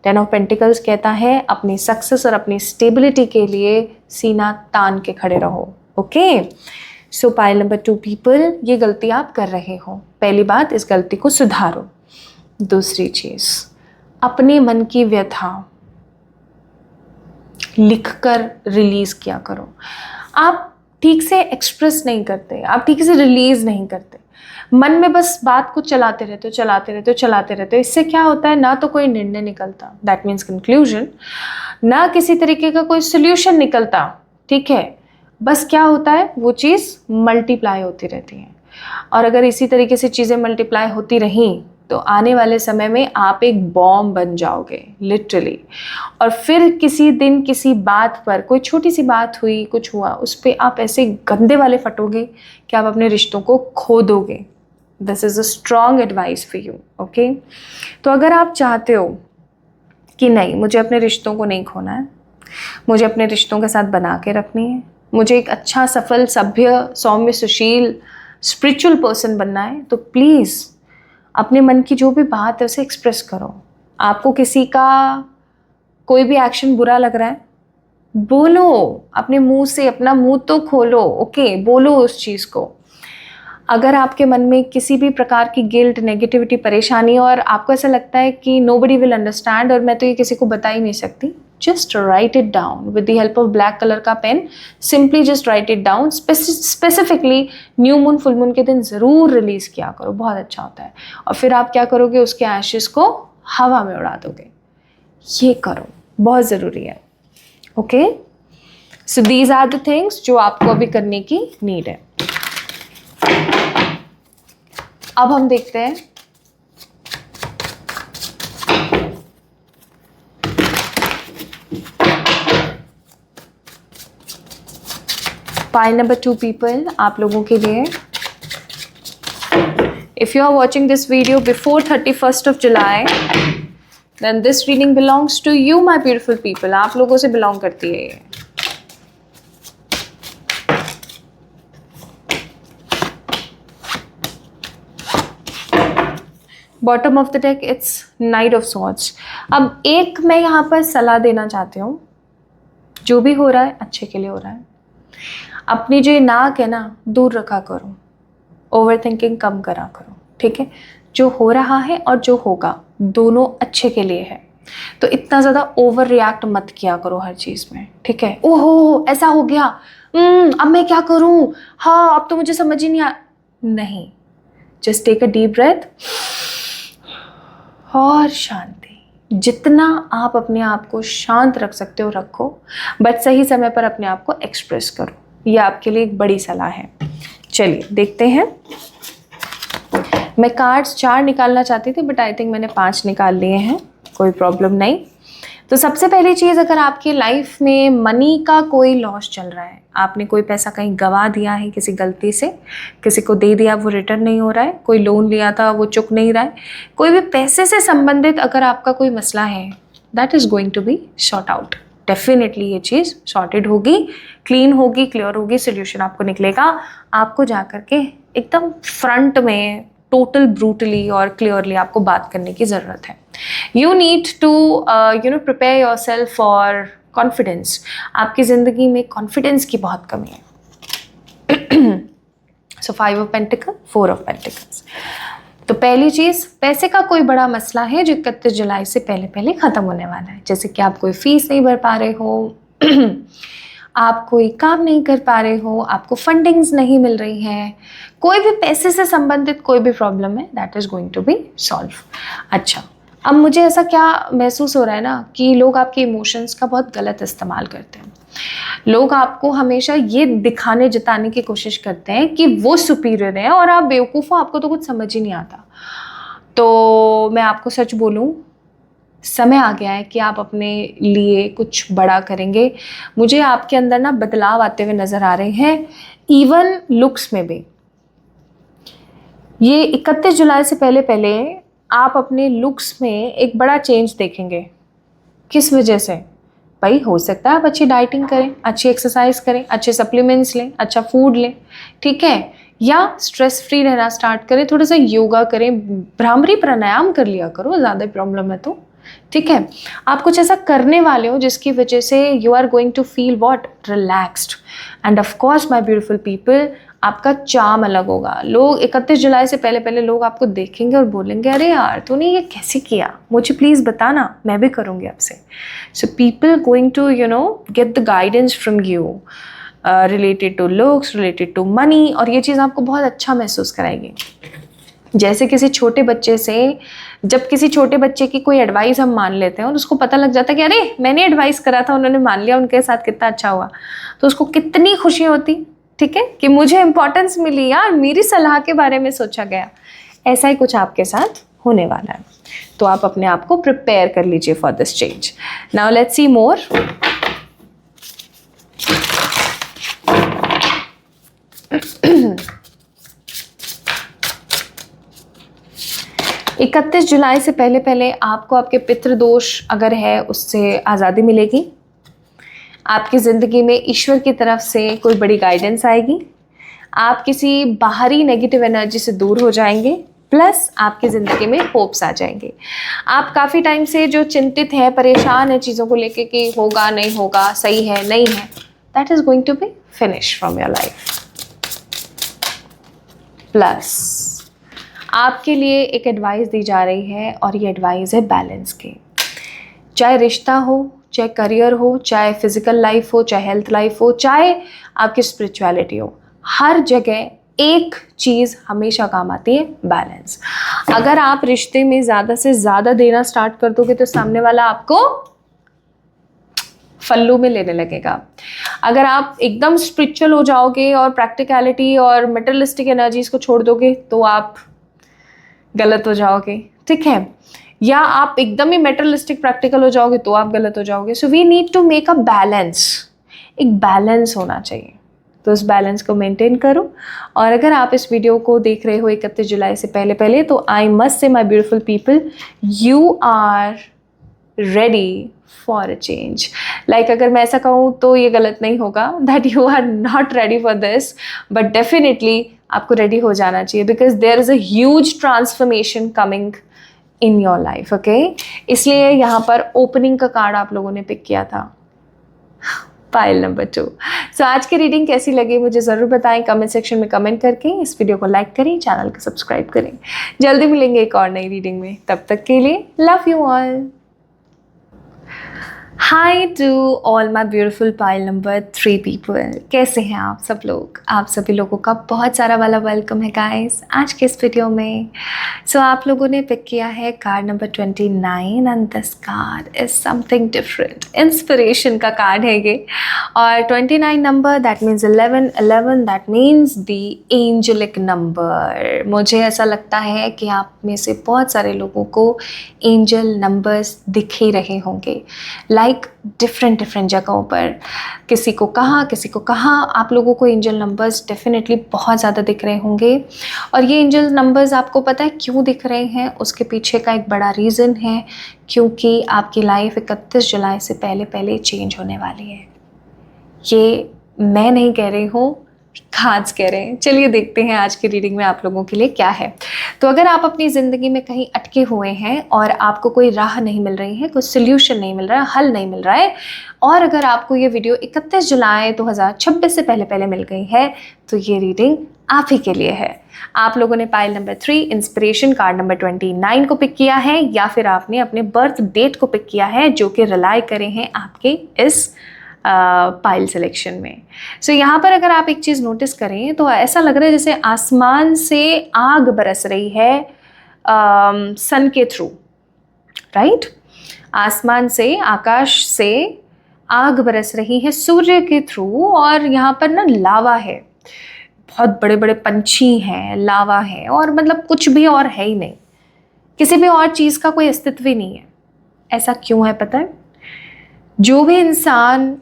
10 ऑफ पेंटिकल्स कहता है अपनी सक्सेस और अपनी स्टेबिलिटी के लिए सीना तान के खड़े रहो। ओके, सो पाइल नंबर 2 पीपल, ये गलती आप कर रहे हो। पहली बात, इस गलती को सुधारो। दूसरी चीज़, अपने मन की व्यथा लिखकर रिलीज किया करो। आप ठीक से एक्सप्रेस नहीं करते, आप ठीक से रिलीज नहीं करते, मन में बस बात को चलाते रहते हो। इससे क्या होता है, ना तो कोई निर्णय निकलता, दैट मीन्स कंक्लूजन, ना किसी तरीके का कोई सोल्यूशन निकलता, ठीक है। बस क्या होता है, वो चीज़ मल्टीप्लाई होती रहती है। और अगर इसी तरीके से चीज़ें मल्टीप्लाई होती रहीं तो आने वाले समय में आप एक बॉम्ब बन जाओगे लिटरली। और फिर किसी दिन किसी बात पर, कोई छोटी सी बात हुई, कुछ हुआ, उस पर आप ऐसे गंदे वाले फटोगे कि आप अपने रिश्तों को खो दोगे। This is a strong advice for you, okay. तो अगर आप चाहते हो कि नहीं, मुझे अपने रिश्तों को नहीं खोना है, मुझे अपने रिश्तों के साथ बना के रखनी है, मुझे एक अच्छा, सफल, सभ्य, सौम्य, सुशील, स्पिरिचुअल पर्सन बनना है, तो प्लीज़ अपने मन की जो भी बात है उसे एक्सप्रेस करो। आपको किसी का कोई भी एक्शन बुरा लग रहा है, बोलो अपने मुंह से, अपना मुंह तो खोलो, ओके, बोलो उस चीज़ को। अगर आपके मन में किसी भी प्रकार की गिल्ट, नेगेटिविटी, परेशानी और आपको ऐसा लगता है कि नोबडी विल अंडरस्टैंड और मैं तो ये किसी को बता ही नहीं सकती, just write it down with the help of black colour का pen. Simply just write it down. Specifically new moon, full moon के दिन ज़रूर रिलीज़ किया करो, बहुत अच्छा होता है। और फिर आप क्या करोगे, उसके एशेस को हवा में उड़ा दोगे। ये करो, बहुत ज़रूरी है। Okay, so these are the things जो आपको अभी करने की नीड है। अब हम देखते हैं पाइल नंबर 2 पीपल, आप लोगों के लिए। If you are watching this video before 31st of July, then this reading belongs to you, my beautiful people. आप लोगों से belong करती है ये। Bottom of the deck, it's Knight of Swords. अब एक मैं यहाँ पर सलाह देना चाहती हूँ, जो भी हो रहा है अच्छे के लिए हो रहा है। अपनी जो नाक है ना, दूर रखा करो, ओवर थिंकिंग कम करा करो, ठीक है। जो हो रहा है और जो होगा दोनों अच्छे के लिए है, तो इतना ज़्यादा ओवर रिएक्ट मत किया करो हर चीज़ में, ठीक है। ओहो ऐसा हो गया, अब मैं क्या करूँ, हाँ अब तो मुझे समझ ही नहीं आ, नहीं, just take a deep breath और शांति। जितना आप अपने आप को शांत रख सकते हो रखो, बट सही समय पर अपने आप को एक्सप्रेस करो, ये आपके लिए एक बड़ी सलाह है। चलिए देखते हैं। मैं कार्ड्स 4 निकालना चाहती थी, बट आई थिंक मैंने 5 निकाल लिए हैं, कोई प्रॉब्लम नहीं। तो सबसे पहली चीज़, अगर आपकी लाइफ में मनी का कोई लॉस चल रहा है, आपने कोई पैसा कहीं गंवा दिया है किसी गलती से, किसी को दे दिया वो रिटर्न नहीं हो रहा है, कोई लोन लिया था वो चुक नहीं रहा है, कोई भी पैसे से संबंधित अगर आपका कोई मसला है, that is going to be sort out. Definitely ये चीज़ सॉर्टेड होगी, क्लीन होगी, क्लियर होगी, सोल्यूशन आपको निकलेगा। आपको जा कर के एकदम फ्रंट में टोटल ब्रूटली और क्लियरली आपको बात करने की ज़रूरत है। You need to prepare yourself for confidence. आपकी ज़िंदगी में कॉन्फिडेंस की बहुत कमी है। So 5 of pentacle, 4 of pentacles. तो पहली चीज़, पैसे का कोई बड़ा मसला है जो 31 जुलाई से पहले पहले ख़त्म होने वाला है। जैसे कि आप कोई फ़ीस नहीं भर पा रहे हो, आप कोई काम नहीं कर पा रहे हो, आपको फंडिंग्स नहीं मिल रही हैं, कोई भी पैसे से संबंधित कोई भी प्रॉब्लम है, that is going to be solve. अच्छा, अब मुझे ऐसा क्या महसूस हो रहा है ना कि लोग आपके इमोशंस का बहुत गलत इस्तेमाल करते हैं। लोग आपको हमेशा ये दिखाने जताने की कोशिश करते हैं कि वो सुपीरियर है और आप बेवकूफ़ हो, आपको तो कुछ समझ ही नहीं आता। तो मैं आपको सच बोलूँ, समय आ गया है कि आप अपने लिए कुछ बड़ा करेंगे। मुझे आपके अंदर ना बदलाव आते हुए नज़र आ रहे हैं, इवन लुक्स में भी। ये 31 जुलाई से पहले पहले आप अपने लुक्स में एक बड़ा चेंज देखेंगे। किस वजह से? भाई हो सकता है आप अच्छी डाइटिंग करें, अच्छी एक्सरसाइज करें, अच्छे सप्लीमेंट्स लें, अच्छा फूड लें, ठीक है, या स्ट्रेस फ्री रहना स्टार्ट करें, थोड़ा सा योगा करें, भ्रामरी प्राणायाम कर लिया करो, ज़्यादा प्रॉब्लम है तो, ठीक है। आप कुछ ऐसा करने वाले हो जिसकी वजह से you are going to feel what, relaxed. And of course my beautiful people, आपका चार्म अलग होगा। लोग 31 जुलाई से पहले पहले लोग आपको देखेंगे और बोलेंगे, अरे यार तूने ये कैसे किया, मुझे प्लीज़ बताना, मैं भी करूँगी आपसे। So people going to get the guidance from you related to looks, related to money, और ये चीज़ आपको बहुत अच्छा महसूस कराएगी। जैसे किसी छोटे बच्चे से, जब किसी छोटे बच्चे की कोई एडवाइस हम मान लेते हैं और उसको पता लग जाता है कि अरे मैंने एडवाइस करा था, उन्होंने मान लिया, उनके साथ कितना अच्छा हुआ, तो उसको कितनी खुशी होती, ठीक है, कि मुझे इंपॉर्टेंस मिली यार, मेरी सलाह के बारे में सोचा गया। ऐसा ही कुछ आपके साथ होने वाला है, तो आप अपने आप को प्रिपेयर कर लीजिए for this change. Now let's see more. इकतीस जुलाई से पहले पहले आपको आपके पितृदोष अगर है उससे आज़ादी मिलेगी। आपकी ज़िंदगी में ईश्वर की तरफ से कोई बड़ी गाइडेंस आएगी। आप किसी बाहरी नेगेटिव एनर्जी से दूर हो जाएंगे, प्लस आपकी ज़िंदगी में होप्स आ जाएंगे। आप काफ़ी टाइम से जो चिंतित हैं, परेशान हैं चीज़ों को लेके कि होगा नहीं होगा, सही है नहीं है, that is going to be finish from your life. Plus आपके लिए एक एडवाइस दी जा रही है और ये एडवाइस है बैलेंस की। चाहे रिश्ता हो, चाहे करियर हो, चाहे फिजिकल लाइफ हो, चाहे हेल्थ लाइफ हो, चाहे आपकी स्पिरिचुअलिटी हो, हर जगह एक चीज़ हमेशा काम आती है, बैलेंस। अगर आप रिश्ते में ज़्यादा से ज़्यादा देना स्टार्ट कर दोगे तो सामने वाला आपको फल्लू में लेने लगेगा। अगर आप एकदम स्पिरिचुअल हो जाओगे और प्रैक्टिकलिटी और मटेरियलिस्टिक एनर्जीज को छोड़ दोगे तो आप गलत हो जाओगे, ठीक है, या आप एकदम ही मेटरलिस्टिक प्रैक्टिकल हो जाओगे तो आप गलत हो जाओगे। So we need to make a balance, एक बैलेंस होना चाहिए, तो उस बैलेंस को मेंटेन करो। और अगर आप इस वीडियो को देख रहे हो 31 जुलाई से पहले पहले, तो I must say my beautiful people, you are ready for a change. Like अगर मैं ऐसा कहूँ तो ये गलत नहीं होगा that you are not ready for this, but definitely आपको रेडी हो जाना चाहिए, because there is a huge transformation coming in your life, okay. इसलिए यहाँ पर ओपनिंग का कार्ड आप लोगों ने पिक किया था, पाइल नंबर 2। सो आज की रीडिंग कैसी लगी मुझे ज़रूर बताएं कमेंट सेक्शन में कमेंट करके। इस वीडियो को लाइक करें, चैनल को सब्सक्राइब करें। जल्दी मिलेंगे एक और नई रीडिंग में, तब तक के लिए love you all. Hi to all my beautiful pile number 3 people, कैसे हैं आप सब लोग? आप सभी लोगों का बहुत सारा वाला वेलकम है गाइस आज के इस वीडियो में। सो आप लोगों ने पिक किया है card number 29 and this card is something different. Inspiration का कार्ड है ये, और 29 number that means 11 that means the angelic number. मुझे ऐसा लगता है कि आप में से बहुत सारे लोगों को एंजल नंबर्स दिख ही रहे होंगे, लाइक डिफरेंट जगहों पर, किसी को कहाँ आप लोगों को एंजल नंबर्स डेफिनेटली बहुत ज़्यादा दिख रहे होंगे। और ये एंजल नंबर्स आपको पता है क्यों दिख रहे हैं? उसके पीछे का एक बड़ा रीज़न है, क्योंकि आपकी लाइफ 31 जुलाई से पहले पहले चेंज होने वाली है। ये मैं नहीं कह रही हूँ, खास कह रहे हैं। चलिए देखते हैं आज की रीडिंग में आप लोगों के लिए क्या है। तो अगर आप अपनी ज़िंदगी में कहीं अटके हुए हैं और आपको कोई राह नहीं मिल रही है, कोई सोल्यूशन नहीं मिल रहा है, हल नहीं मिल रहा है, और अगर आपको ये वीडियो 31 जुलाई 2026 से पहले पहले मिल गई है, तो ये रीडिंग आप ही के लिए है। आप लोगों ने pile number 3 inspiration card number 29 को पिक किया है, या फिर आपने अपने बर्थ डेट को पिक किया है, जो कि रिलाई करे हैं आपके इस पाइल सिलेक्शन में। सो यहाँ पर अगर आप एक चीज़ नोटिस करें तो ऐसा लग रहा है जैसे आसमान से आग बरस रही है सन के थ्रू, राइट? आसमान से, आकाश से आग बरस रही है सूर्य के थ्रू, और यहाँ पर ना लावा है, बहुत बड़े बड़े पंछी हैं, लावा है, और मतलब कुछ भी और है ही नहीं, किसी भी और चीज़ का कोई अस्तित्व ही नहीं है। ऐसा क्यों है पता है? जो भी इंसान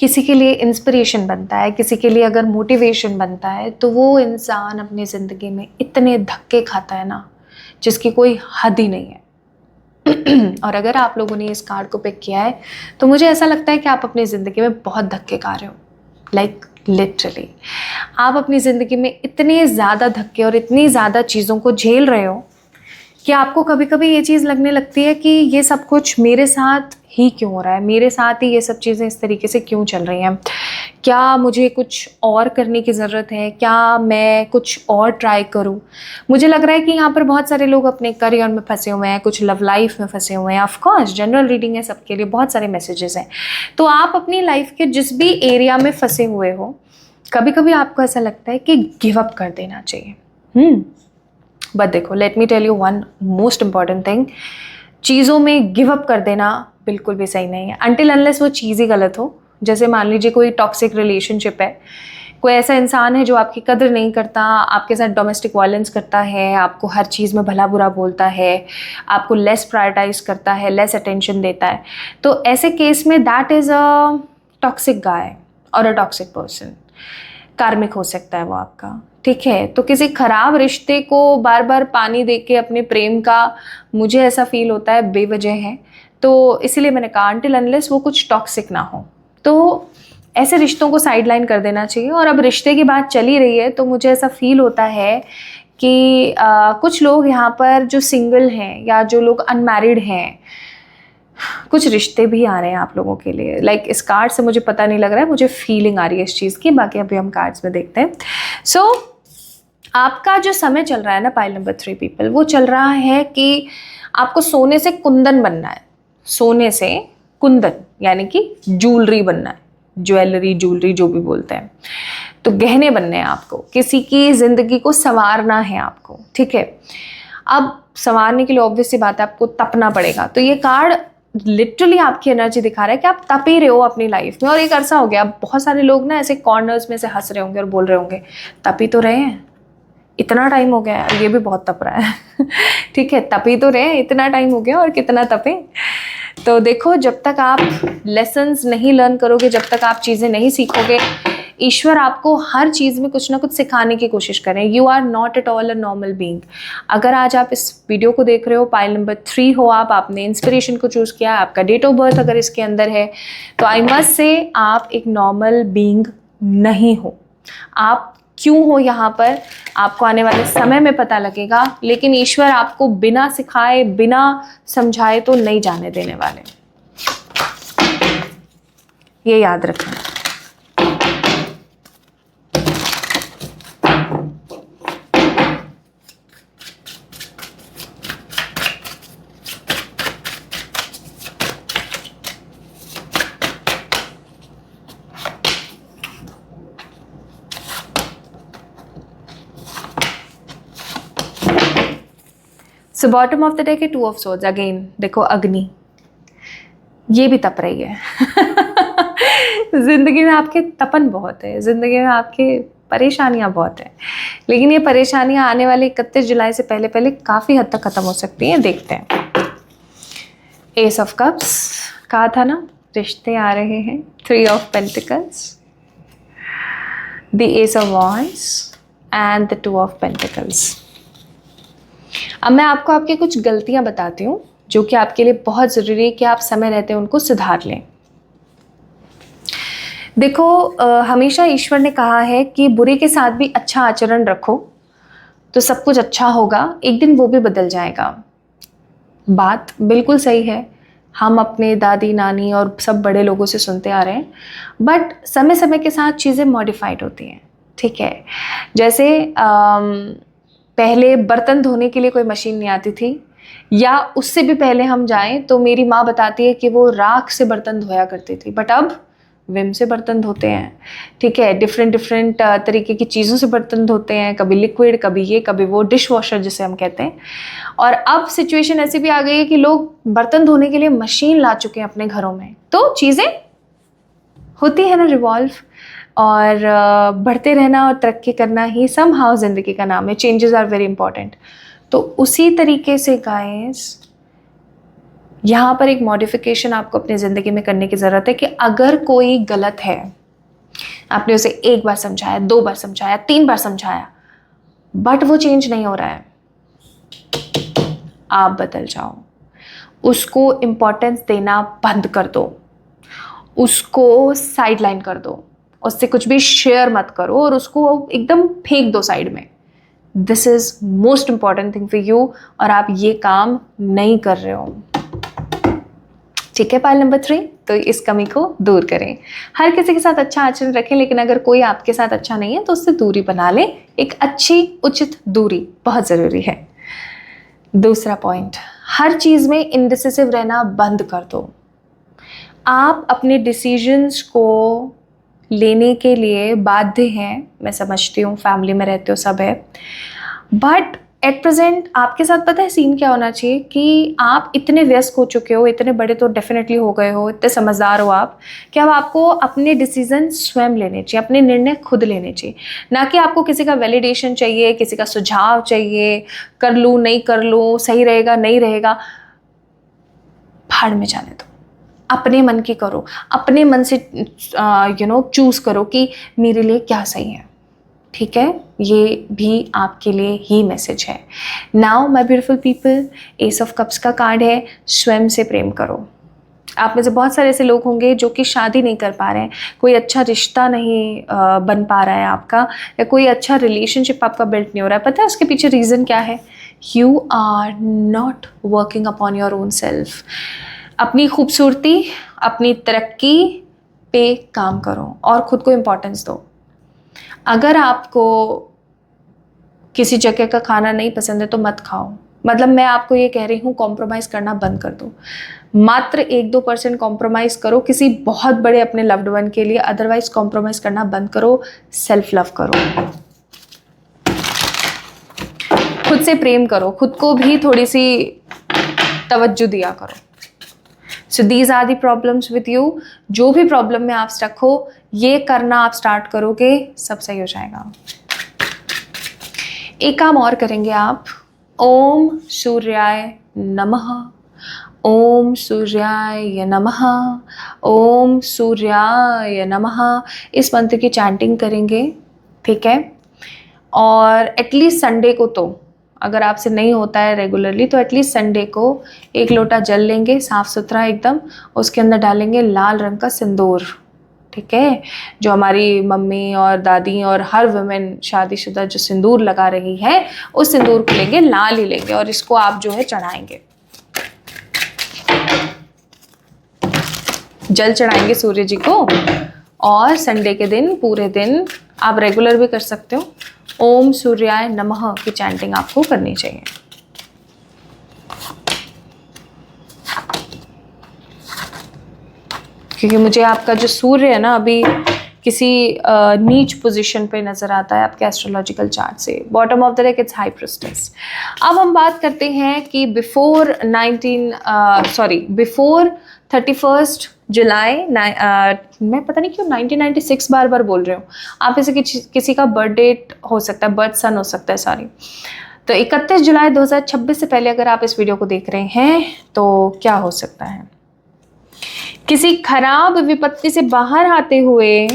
किसी के लिए इंस्पिरेशन बनता है, किसी के लिए अगर मोटिवेशन बनता है, तो वो इंसान अपनी ज़िंदगी में इतने धक्के खाता है ना, जिसकी कोई हद ही नहीं है। और अगर आप लोगों ने इस कार्ड को पिक किया है, तो मुझे ऐसा लगता है कि आप अपनी ज़िंदगी में बहुत धक्के खा रहे हो, लाइक लिटरली आप अपनी ज़िंदगी में इतने ज़्यादा धक्के और इतनी ज़्यादा चीज़ों को झेल रहे हो कि आपको कभी कभी ये चीज़ लगने लगती है कि ये सब कुछ मेरे साथ ही क्यों हो रहा है, मेरे साथ ही ये सब चीज़ें इस तरीके से क्यों चल रही हैं, क्या मुझे कुछ और करने की ज़रूरत है, क्या मैं कुछ और ट्राई करूं। मुझे लग रहा है कि यहाँ पर बहुत सारे लोग अपने करियर में फंसे हुए हैं, कुछ लव लाइफ में फंसे हुए हैं। ऑफ कोर्स जनरल रीडिंग है, सबके लिए बहुत सारे मैसेजेस हैं। तो आप अपनी लाइफ के जिस भी एरिया में फंसे हुए हो, कभी कभी आपको ऐसा लगता है कि गिव अप कर देना चाहिए। बट देखो, let me tell you one most important thing, चीज़ों में गिव अप कर देना बिल्कुल भी सही नहीं है, अनटिल अनलेस वो चीज़ ही गलत हो। जैसे मान लीजिए कोई टॉक्सिक रिलेशनशिप है, कोई ऐसा इंसान है जो आपकी कदर नहीं करता, आपके साथ डोमेस्टिक वायलेंस करता है, आपको हर चीज़ में भला बुरा बोलता है, आपको लेस प्रायोरिटाइज करता है, लेस अटेंशन देता है, तो ऐसे केस में दैट इज़ अ टॉक्सिक गाय और अ टॉक्सिक पर्सन। कार्मिक हो सकता है वो आपका, ठीक है। तो किसी खराब रिश्ते को बार बार पानी दे के अपने प्रेम का, मुझे ऐसा फील होता है, बेवजह है। तो इसीलिए मैंने कहा अनटिल अनलेस वो कुछ टॉक्सिक ना हो, तो ऐसे रिश्तों को साइडलाइन कर देना चाहिए। और अब रिश्ते की बात चली रही है, तो मुझे ऐसा फील होता है कि कुछ लोग यहाँ पर जो सिंगल हैं या जो लोग अनमैरिड हैं, कुछ रिश्ते भी आ रहे हैं आप लोगों के लिए। लाइक इस कार्ड से मुझे पता नहीं लग रहा है, मुझे फीलिंग आ रही है इस चीज़ की। बाकी अभी हम कार्ड्स में देखते हैं। सो आपका जो समय चल रहा है ना पाइल नंबर 3 पीपल, वो चल रहा है कि आपको सोने से कुंदन बनना है। सोने से कुंदन यानी कि ज्वेलरी बनना है, ज्वेलरी ज्वेलरी जो भी बोलते हैं, तो गहने बनने हैं आपको, किसी की ज़िंदगी को संवारना है आपको, ठीक है। अब संवारने के लिए ऑब्वियस सी बात है, आपको तपना पड़ेगा। तो ये कार्ड लिटरली आपकी एनर्जी दिखा रहा है कि आप तप ही रहे हो अपनी लाइफ में, और एक अरसा हो गया। बहुत सारे लोग ना ऐसे कॉर्नर्स में से हंस रहे होंगे और बोल रहे होंगे तप ही तो रहे हैं, इतना टाइम हो गया है, ये भी बहुत तप रहा है ठीक है, तप ही तो रहे, इतना टाइम हो गया और कितना तपे। तो देखो, जब तक आप लेसन्स नहीं लर्न करोगे, जब तक आप चीज़ें नहीं सीखोगे, ईश्वर आपको हर चीज़ में कुछ ना कुछ सिखाने की कोशिश करें। You are not at all a normal being. अगर आज आप इस वीडियो को देख रहे हो, पाइल नंबर 3 हो आप, आपने इंस्पिरेशन को चूज़ किया, आपका डेट ऑफ बर्थ अगर इसके अंदर है, तो आई मस्ट से आप एक नॉर्मल बीइंग नहीं हो। आप क्यों हो यहाँ पर, आपको आने वाले समय में पता लगेगा, लेकिन ईश्वर आपको बिना सिखाए, बिना समझाए तो नहीं जाने देने वाले, ये याद रखें। So bottom of the day के 2 ऑफ सोर्ड्स, अगेन देखो अग्नि, ये भी तप रही है जिंदगी में आपके तपन बहुत है, जिंदगी में आपके परेशानियां बहुत है, लेकिन ये परेशानियां आने वाले 31 जुलाई से पहले पहले काफ़ी हद तक ख़त्म हो सकती हैं। देखते हैं। एस ऑफ कप्स, कहा था ना रिश्ते आ रहे हैं। 3 of pentacles, the S of wands and the 2 of pentacles. अब मैं आपको आपकी कुछ गलतियां बताती हूँ जो कि आपके लिए बहुत ज़रूरी है कि आप समय रहते उनको सुधार लें। देखो, हमेशा ईश्वर ने कहा है कि बुरे के साथ भी अच्छा आचरण रखो तो सब कुछ अच्छा होगा, एक दिन वो भी बदल जाएगा। बात बिल्कुल सही है, हम अपने दादी नानी और सब बड़े लोगों से सुनते आ रहे हैं, बट समय समय के साथ चीज़ें मॉडिफाइड होती हैं। ठीक है, जैसे पहले बर्तन धोने के लिए कोई मशीन नहीं आती थी, या उससे भी पहले हम जाएं तो मेरी माँ बताती है कि वो राख से बर्तन धोया करती थी, बट अब विम से बर्तन धोते हैं। ठीक है, डिफरेंट तरीके की चीज़ों से बर्तन धोते हैं, कभी लिक्विड, कभी ये, कभी वो, डिश वॉशर जिसे हम कहते हैं। और अब सिचुएशन ऐसी भी आ गई है कि लोग बर्तन धोने के लिए मशीन ला चुके हैं अपने घरों में। तो चीज़ें होती है ना रिवॉल्व, और बढ़ते रहना और तरक्की करना ही समहाउ ज़िंदगी का नाम है। Changes are very important. तो उसी तरीके से गाइस, यहाँ पर एक मॉडिफिकेशन आपको अपनी ज़िंदगी में करने की ज़रूरत है कि अगर कोई गलत है, आपने उसे 1 बार समझाया, 2 बार समझाया, 3 बार समझाया, बट वो चेंज नहीं हो रहा है, आप बदल जाओ। उसको इम्पोर्टेंस देना बंद कर दो, उसको साइडलाइन कर दो, उससे कुछ भी शेयर मत करो और उसको एकदम फेंक दो साइड में। This is most important thing for you, और आप ये काम नहीं कर रहे हो। ठीक है, पाइल नंबर 3, तो इस कमी को दूर करें। हर किसी के साथ अच्छा आचरण रखें, लेकिन अगर कोई आपके साथ अच्छा नहीं है तो उससे दूरी बना लें। एक अच्छी उचित दूरी बहुत ज़रूरी है। दूसरा पॉइंट, हर चीज़ में इंडिसिसिव रहना बंद कर दो। आप अपने डिसीजंस को लेने के लिए बाध्य हैं, मैं समझती हूँ, फैमिली में रहते हो, सब है, बट एट प्रेजेंट आपके साथ पता है सीन क्या होना चाहिए कि आप इतने व्यस्त हो चुके हो, इतने बड़े तो डेफिनेटली हो गए हो, इतने समझदार हो आप, कि अब आपको अपने डिसीजन स्वयं लेने चाहिए, अपने निर्णय खुद लेने चाहिए, ना कि आपको किसी का वैलिडेशन चाहिए, किसी का सुझाव चाहिए, कर लूँ नहीं कर लूँ, सही रहेगा नहीं रहेगा। भाड़ में जाने दो, अपने मन की करो, अपने मन से चूज़ करो कि मेरे लिए क्या सही है। ठीक है, ये भी आपके लिए ही मैसेज है। Now my beautiful people, S of cups का कार्ड है, स्वयं से प्रेम करो। आप में से बहुत सारे ऐसे लोग होंगे जो कि शादी नहीं कर पा रहे हैं, कोई अच्छा रिश्ता नहीं बन पा रहा है आपका, या कोई अच्छा रिलेशनशिप आपका बिल्ड नहीं हो रहा है। पता है उसके पीछे रीज़न क्या है? You are not working upon your own self. अपनी खूबसूरती, अपनी तरक्की पे काम करो और ख़ुद को इम्पोर्टेंस दो। अगर आपको किसी जगह का खाना नहीं पसंद है तो मत खाओ। मतलब मैं आपको ये कह रही हूँ, कॉम्प्रोमाइज़ करना बंद कर दो। मात्र 1-2% कॉम्प्रोमाइज़ करो किसी बहुत बड़े अपने लव्ड वन के लिए, अदरवाइज़ कॉम्प्रोमाइज़ करना बंद करो। सेल्फ लव करो, खुद से प्रेम करो, खुद को भी थोड़ी सी तवज्जो दिया करो। So these are the problems with you. जो भी प्रॉब्लम में आप स्टक हो, ये करना आप स्टार्ट करोगे, सब सही हो जाएगा। एक काम और करेंगे आप, ओम सूर्याय नमः, ओम सूर्याय नमः, ओम सूर्याय नमः, इस मंत्र की चैंटिंग करेंगे, ठीक है। और एटलीस्ट संडे को, तो अगर आपसे नहीं होता है रेगुलरली तो एटलीस्ट संडे को 1 लोटा जल लेंगे साफ़ सुथरा एकदम, उसके अंदर डालेंगे लाल रंग का सिंदूर, ठीक है। जो हमारी मम्मी और दादी और हर वुमेन शादीशुदा जो सिंदूर लगा रही है, उस सिंदूर को लेंगे, लाल ही लेंगे, और इसको आप जो है चढ़ाएंगे, जल चढ़ाएंगे सूर्य जी को। और संडे के दिन पूरे दिन, आप रेगुलर भी कर सकते हो, ओम सूर्याय नमः की चैंटिंग आपको करनी चाहिए। क्योंकि मुझे आपका जो सूर्य है ना अभी किसी नीच पोजीशन पे नज़र आता है आपके एस्ट्रोलॉजिकल चार्ट से, bottom of the deck it's high priestess. अब हम बात करते हैं कि बिफोर 31 जुलाई, मैं पता नहीं क्यों 1996 बार बार बोल रही हूँ, आप इसे किसी का बर्थ डेट हो सकता है, बर्थ सन हो सकता है, सॉरी। तो 31 जुलाई 2026 से पहले अगर आप इस वीडियो को देख रहे हैं तो क्या हो सकता है? किसी खराब विपत्ति से बाहर आते हुए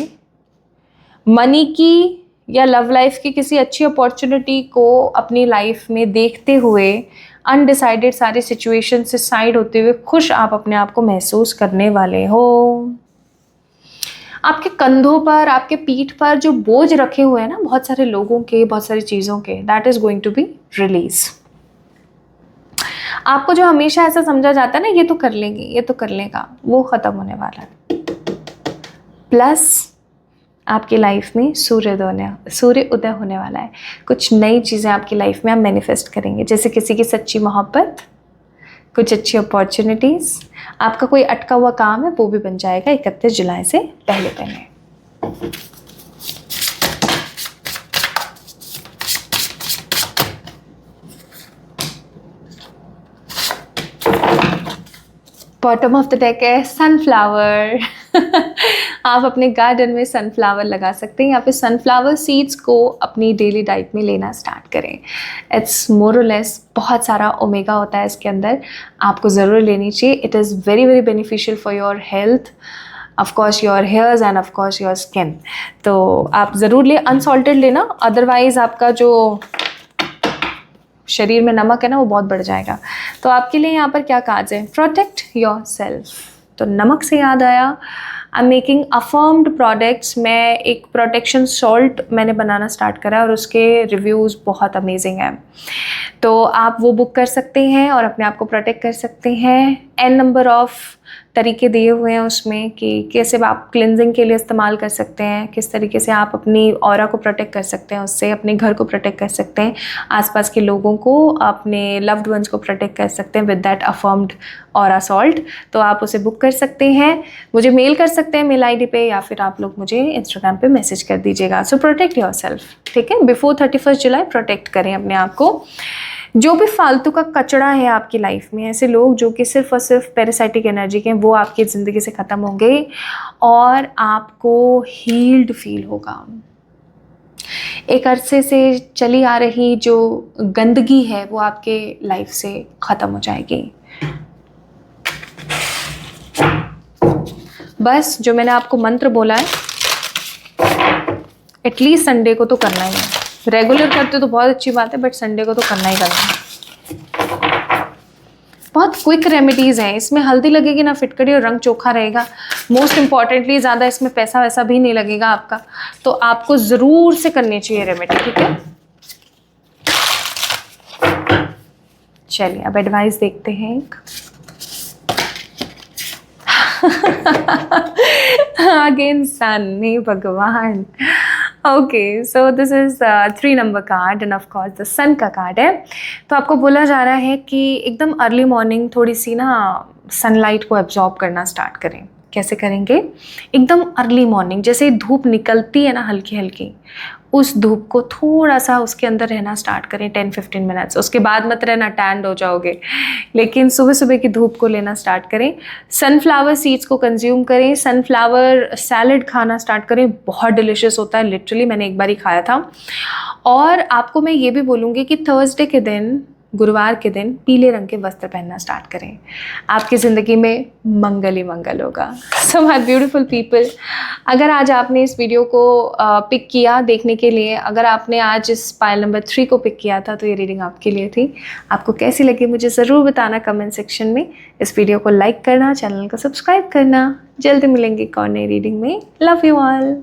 मनी की या लव लाइफ की किसी अच्छी अपॉर्चुनिटी को अपनी लाइफ में देखते हुए, अनडिसाइडेड सारी सिचुएशन से साइड होते हुए खुश आप अपने आप को महसूस करने वाले हो। आपके कंधों पर, आपके पीठ पर जो बोझ रखे हुए हैं ना बहुत सारे लोगों के, बहुत सारी चीज़ों के, that is going to be release. आपको जो हमेशा ऐसा समझा जाता है ना, ये तो कर लेंगे, ये तो कर लेगा, वो ख़त्म होने वाला है। प्लस आपकी लाइफ में सूर्य उदय होने वाला है। कुछ नई चीज़ें आपकी लाइफ में आप मैनिफेस्ट करेंगे, जैसे किसी की सच्ची मोहब्बत, कुछ अच्छी अपॉर्चुनिटीज़, आपका कोई अटका हुआ काम है वो भी बन जाएगा 31 जुलाई से पहले पहले। बॉटम ऑफ द डेक है सनफ्लावर। आप अपने गार्डन में सनफ्लावर लगा सकते हैं, या फिर सनफ्लावर सीड्स को अपनी डेली डाइट में लेना स्टार्ट करें। इट्स मोर और लेस बहुत सारा ओमेगा होता है इसके अंदर, आपको ज़रूर लेनी चाहिए। It is very very beneficial for your health, of course your hairs and of course your skin. तो आप ज़रूर ले, अनसॉल्टेड लेना, अदरवाइज़ आपका जो शरीर में नमक है ना वो बहुत बढ़ जाएगा। तो आपके लिए यहाँ पर क्या काज है? Protect your self. तो नमक से याद आया, I am making affirmed products. मैं एक प्रोटेक्शन सॉल्ट मैंने बनाना स्टार्ट करा और उसके रिव्यूज़ बहुत अमेजिंग हैं, तो आप वो बुक कर सकते हैं और अपने आप को प्रोटेक्ट कर सकते हैं। n नंबर ऑफ तरीके दिए हुए हैं उसमें कि कैसे आप क्लिनजिंग के लिए इस्तेमाल कर सकते हैं, किस तरीके से आप अपनी ऑरा को प्रोटेक्ट कर सकते हैं, उससे अपने घर को प्रोटेक्ट कर सकते हैं, आसपास के लोगों को, अपने लव्ड वंस को प्रोटेक्ट कर सकते हैं with that affirmed aura salt. तो आप उसे बुक कर सकते हैं, मुझे मेल कर सकते हैं मेल आईडी पे, या फिर आप लोग मुझे इंस्टाग्राम पे मैसेज कर दीजिएगा। सो प्रोटेक्ट योर सेल्फ, ठीक है। बिफोर 31 जुलाई प्रोटेक्ट करें अपने आप को। जो भी फालतू का कचरा है आपकी लाइफ में, ऐसे लोग जो कि सिर्फ और सिर्फ पैरासाइटिक एनर्जी के हैं, वो आपकी ज़िंदगी से ख़त्म होंगे और आपको हील्ड फील होगा। एक अरसे से चली आ रही जो गंदगी है वो आपके लाइफ से ख़त्म हो जाएगी। बस जो मैंने आपको मंत्र बोला है, एटलीस्ट संडे को तो करना ही है। रेगुलर करते तो बहुत अच्छी बात है, बट संडे को तो करना ही करना है। बहुत क्विक रेमेडीज़ हैं, इसमें हल्दी लगेगी ना फिटकड़ी और रंग चोखा रहेगा। मोस्ट इम्पॉर्टेंटली ज़्यादा इसमें पैसा वैसा भी नहीं लगेगा आपका, तो आपको ज़रूर से करनी चाहिए रेमेडी, ठीक है। चलिए अब एडवाइस देखते हैं एक। अगेन सन, नहीं भगवान। Okay, so this is 3 number card and of course the sun का कार्ड है। तो आपको बोला जा रहा है कि एकदम अर्ली मॉर्निंग थोड़ी सी ना सनलाइट को एब्जॉर्ब करना स्टार्ट करें। कैसे करेंगे? एकदम अर्ली मॉर्निंग, जैसे धूप निकलती है ना हल्की हल्की, उस धूप को थोड़ा सा उसके अंदर रहना स्टार्ट करें 10-15 मिनट्स। उसके बाद मत रहना, टैंड हो जाओगे, लेकिन सुबह सुबह की धूप को लेना स्टार्ट करें। सनफ्लावर सीड्स को कंज्यूम करें, सनफ्लावर सैलड खाना स्टार्ट करें, बहुत डिलिशियस होता है, लिटरली मैंने एक बार ही खाया था। और आपको मैं ये भी बोलूँगी कि थर्सडे के दिन, गुरुवार के दिन पीले रंग के वस्त्र पहनना स्टार्ट करें, आपकी ज़िंदगी में मंगल ही मंगल होगा। सो माय ब्यूटीफुल पीपल, अगर आज आपने इस वीडियो को पिक किया देखने के लिए, अगर आपने आज इस पाइल नंबर 3 को पिक किया था, तो ये रीडिंग आपके लिए थी। आपको कैसी लगी मुझे ज़रूर बताना कमेंट सेक्शन में। इस वीडियो को लाइक करना, चैनल को सब्सक्राइब करना। जल्दी मिलेंगे एक और नई रीडिंग में। Love you all.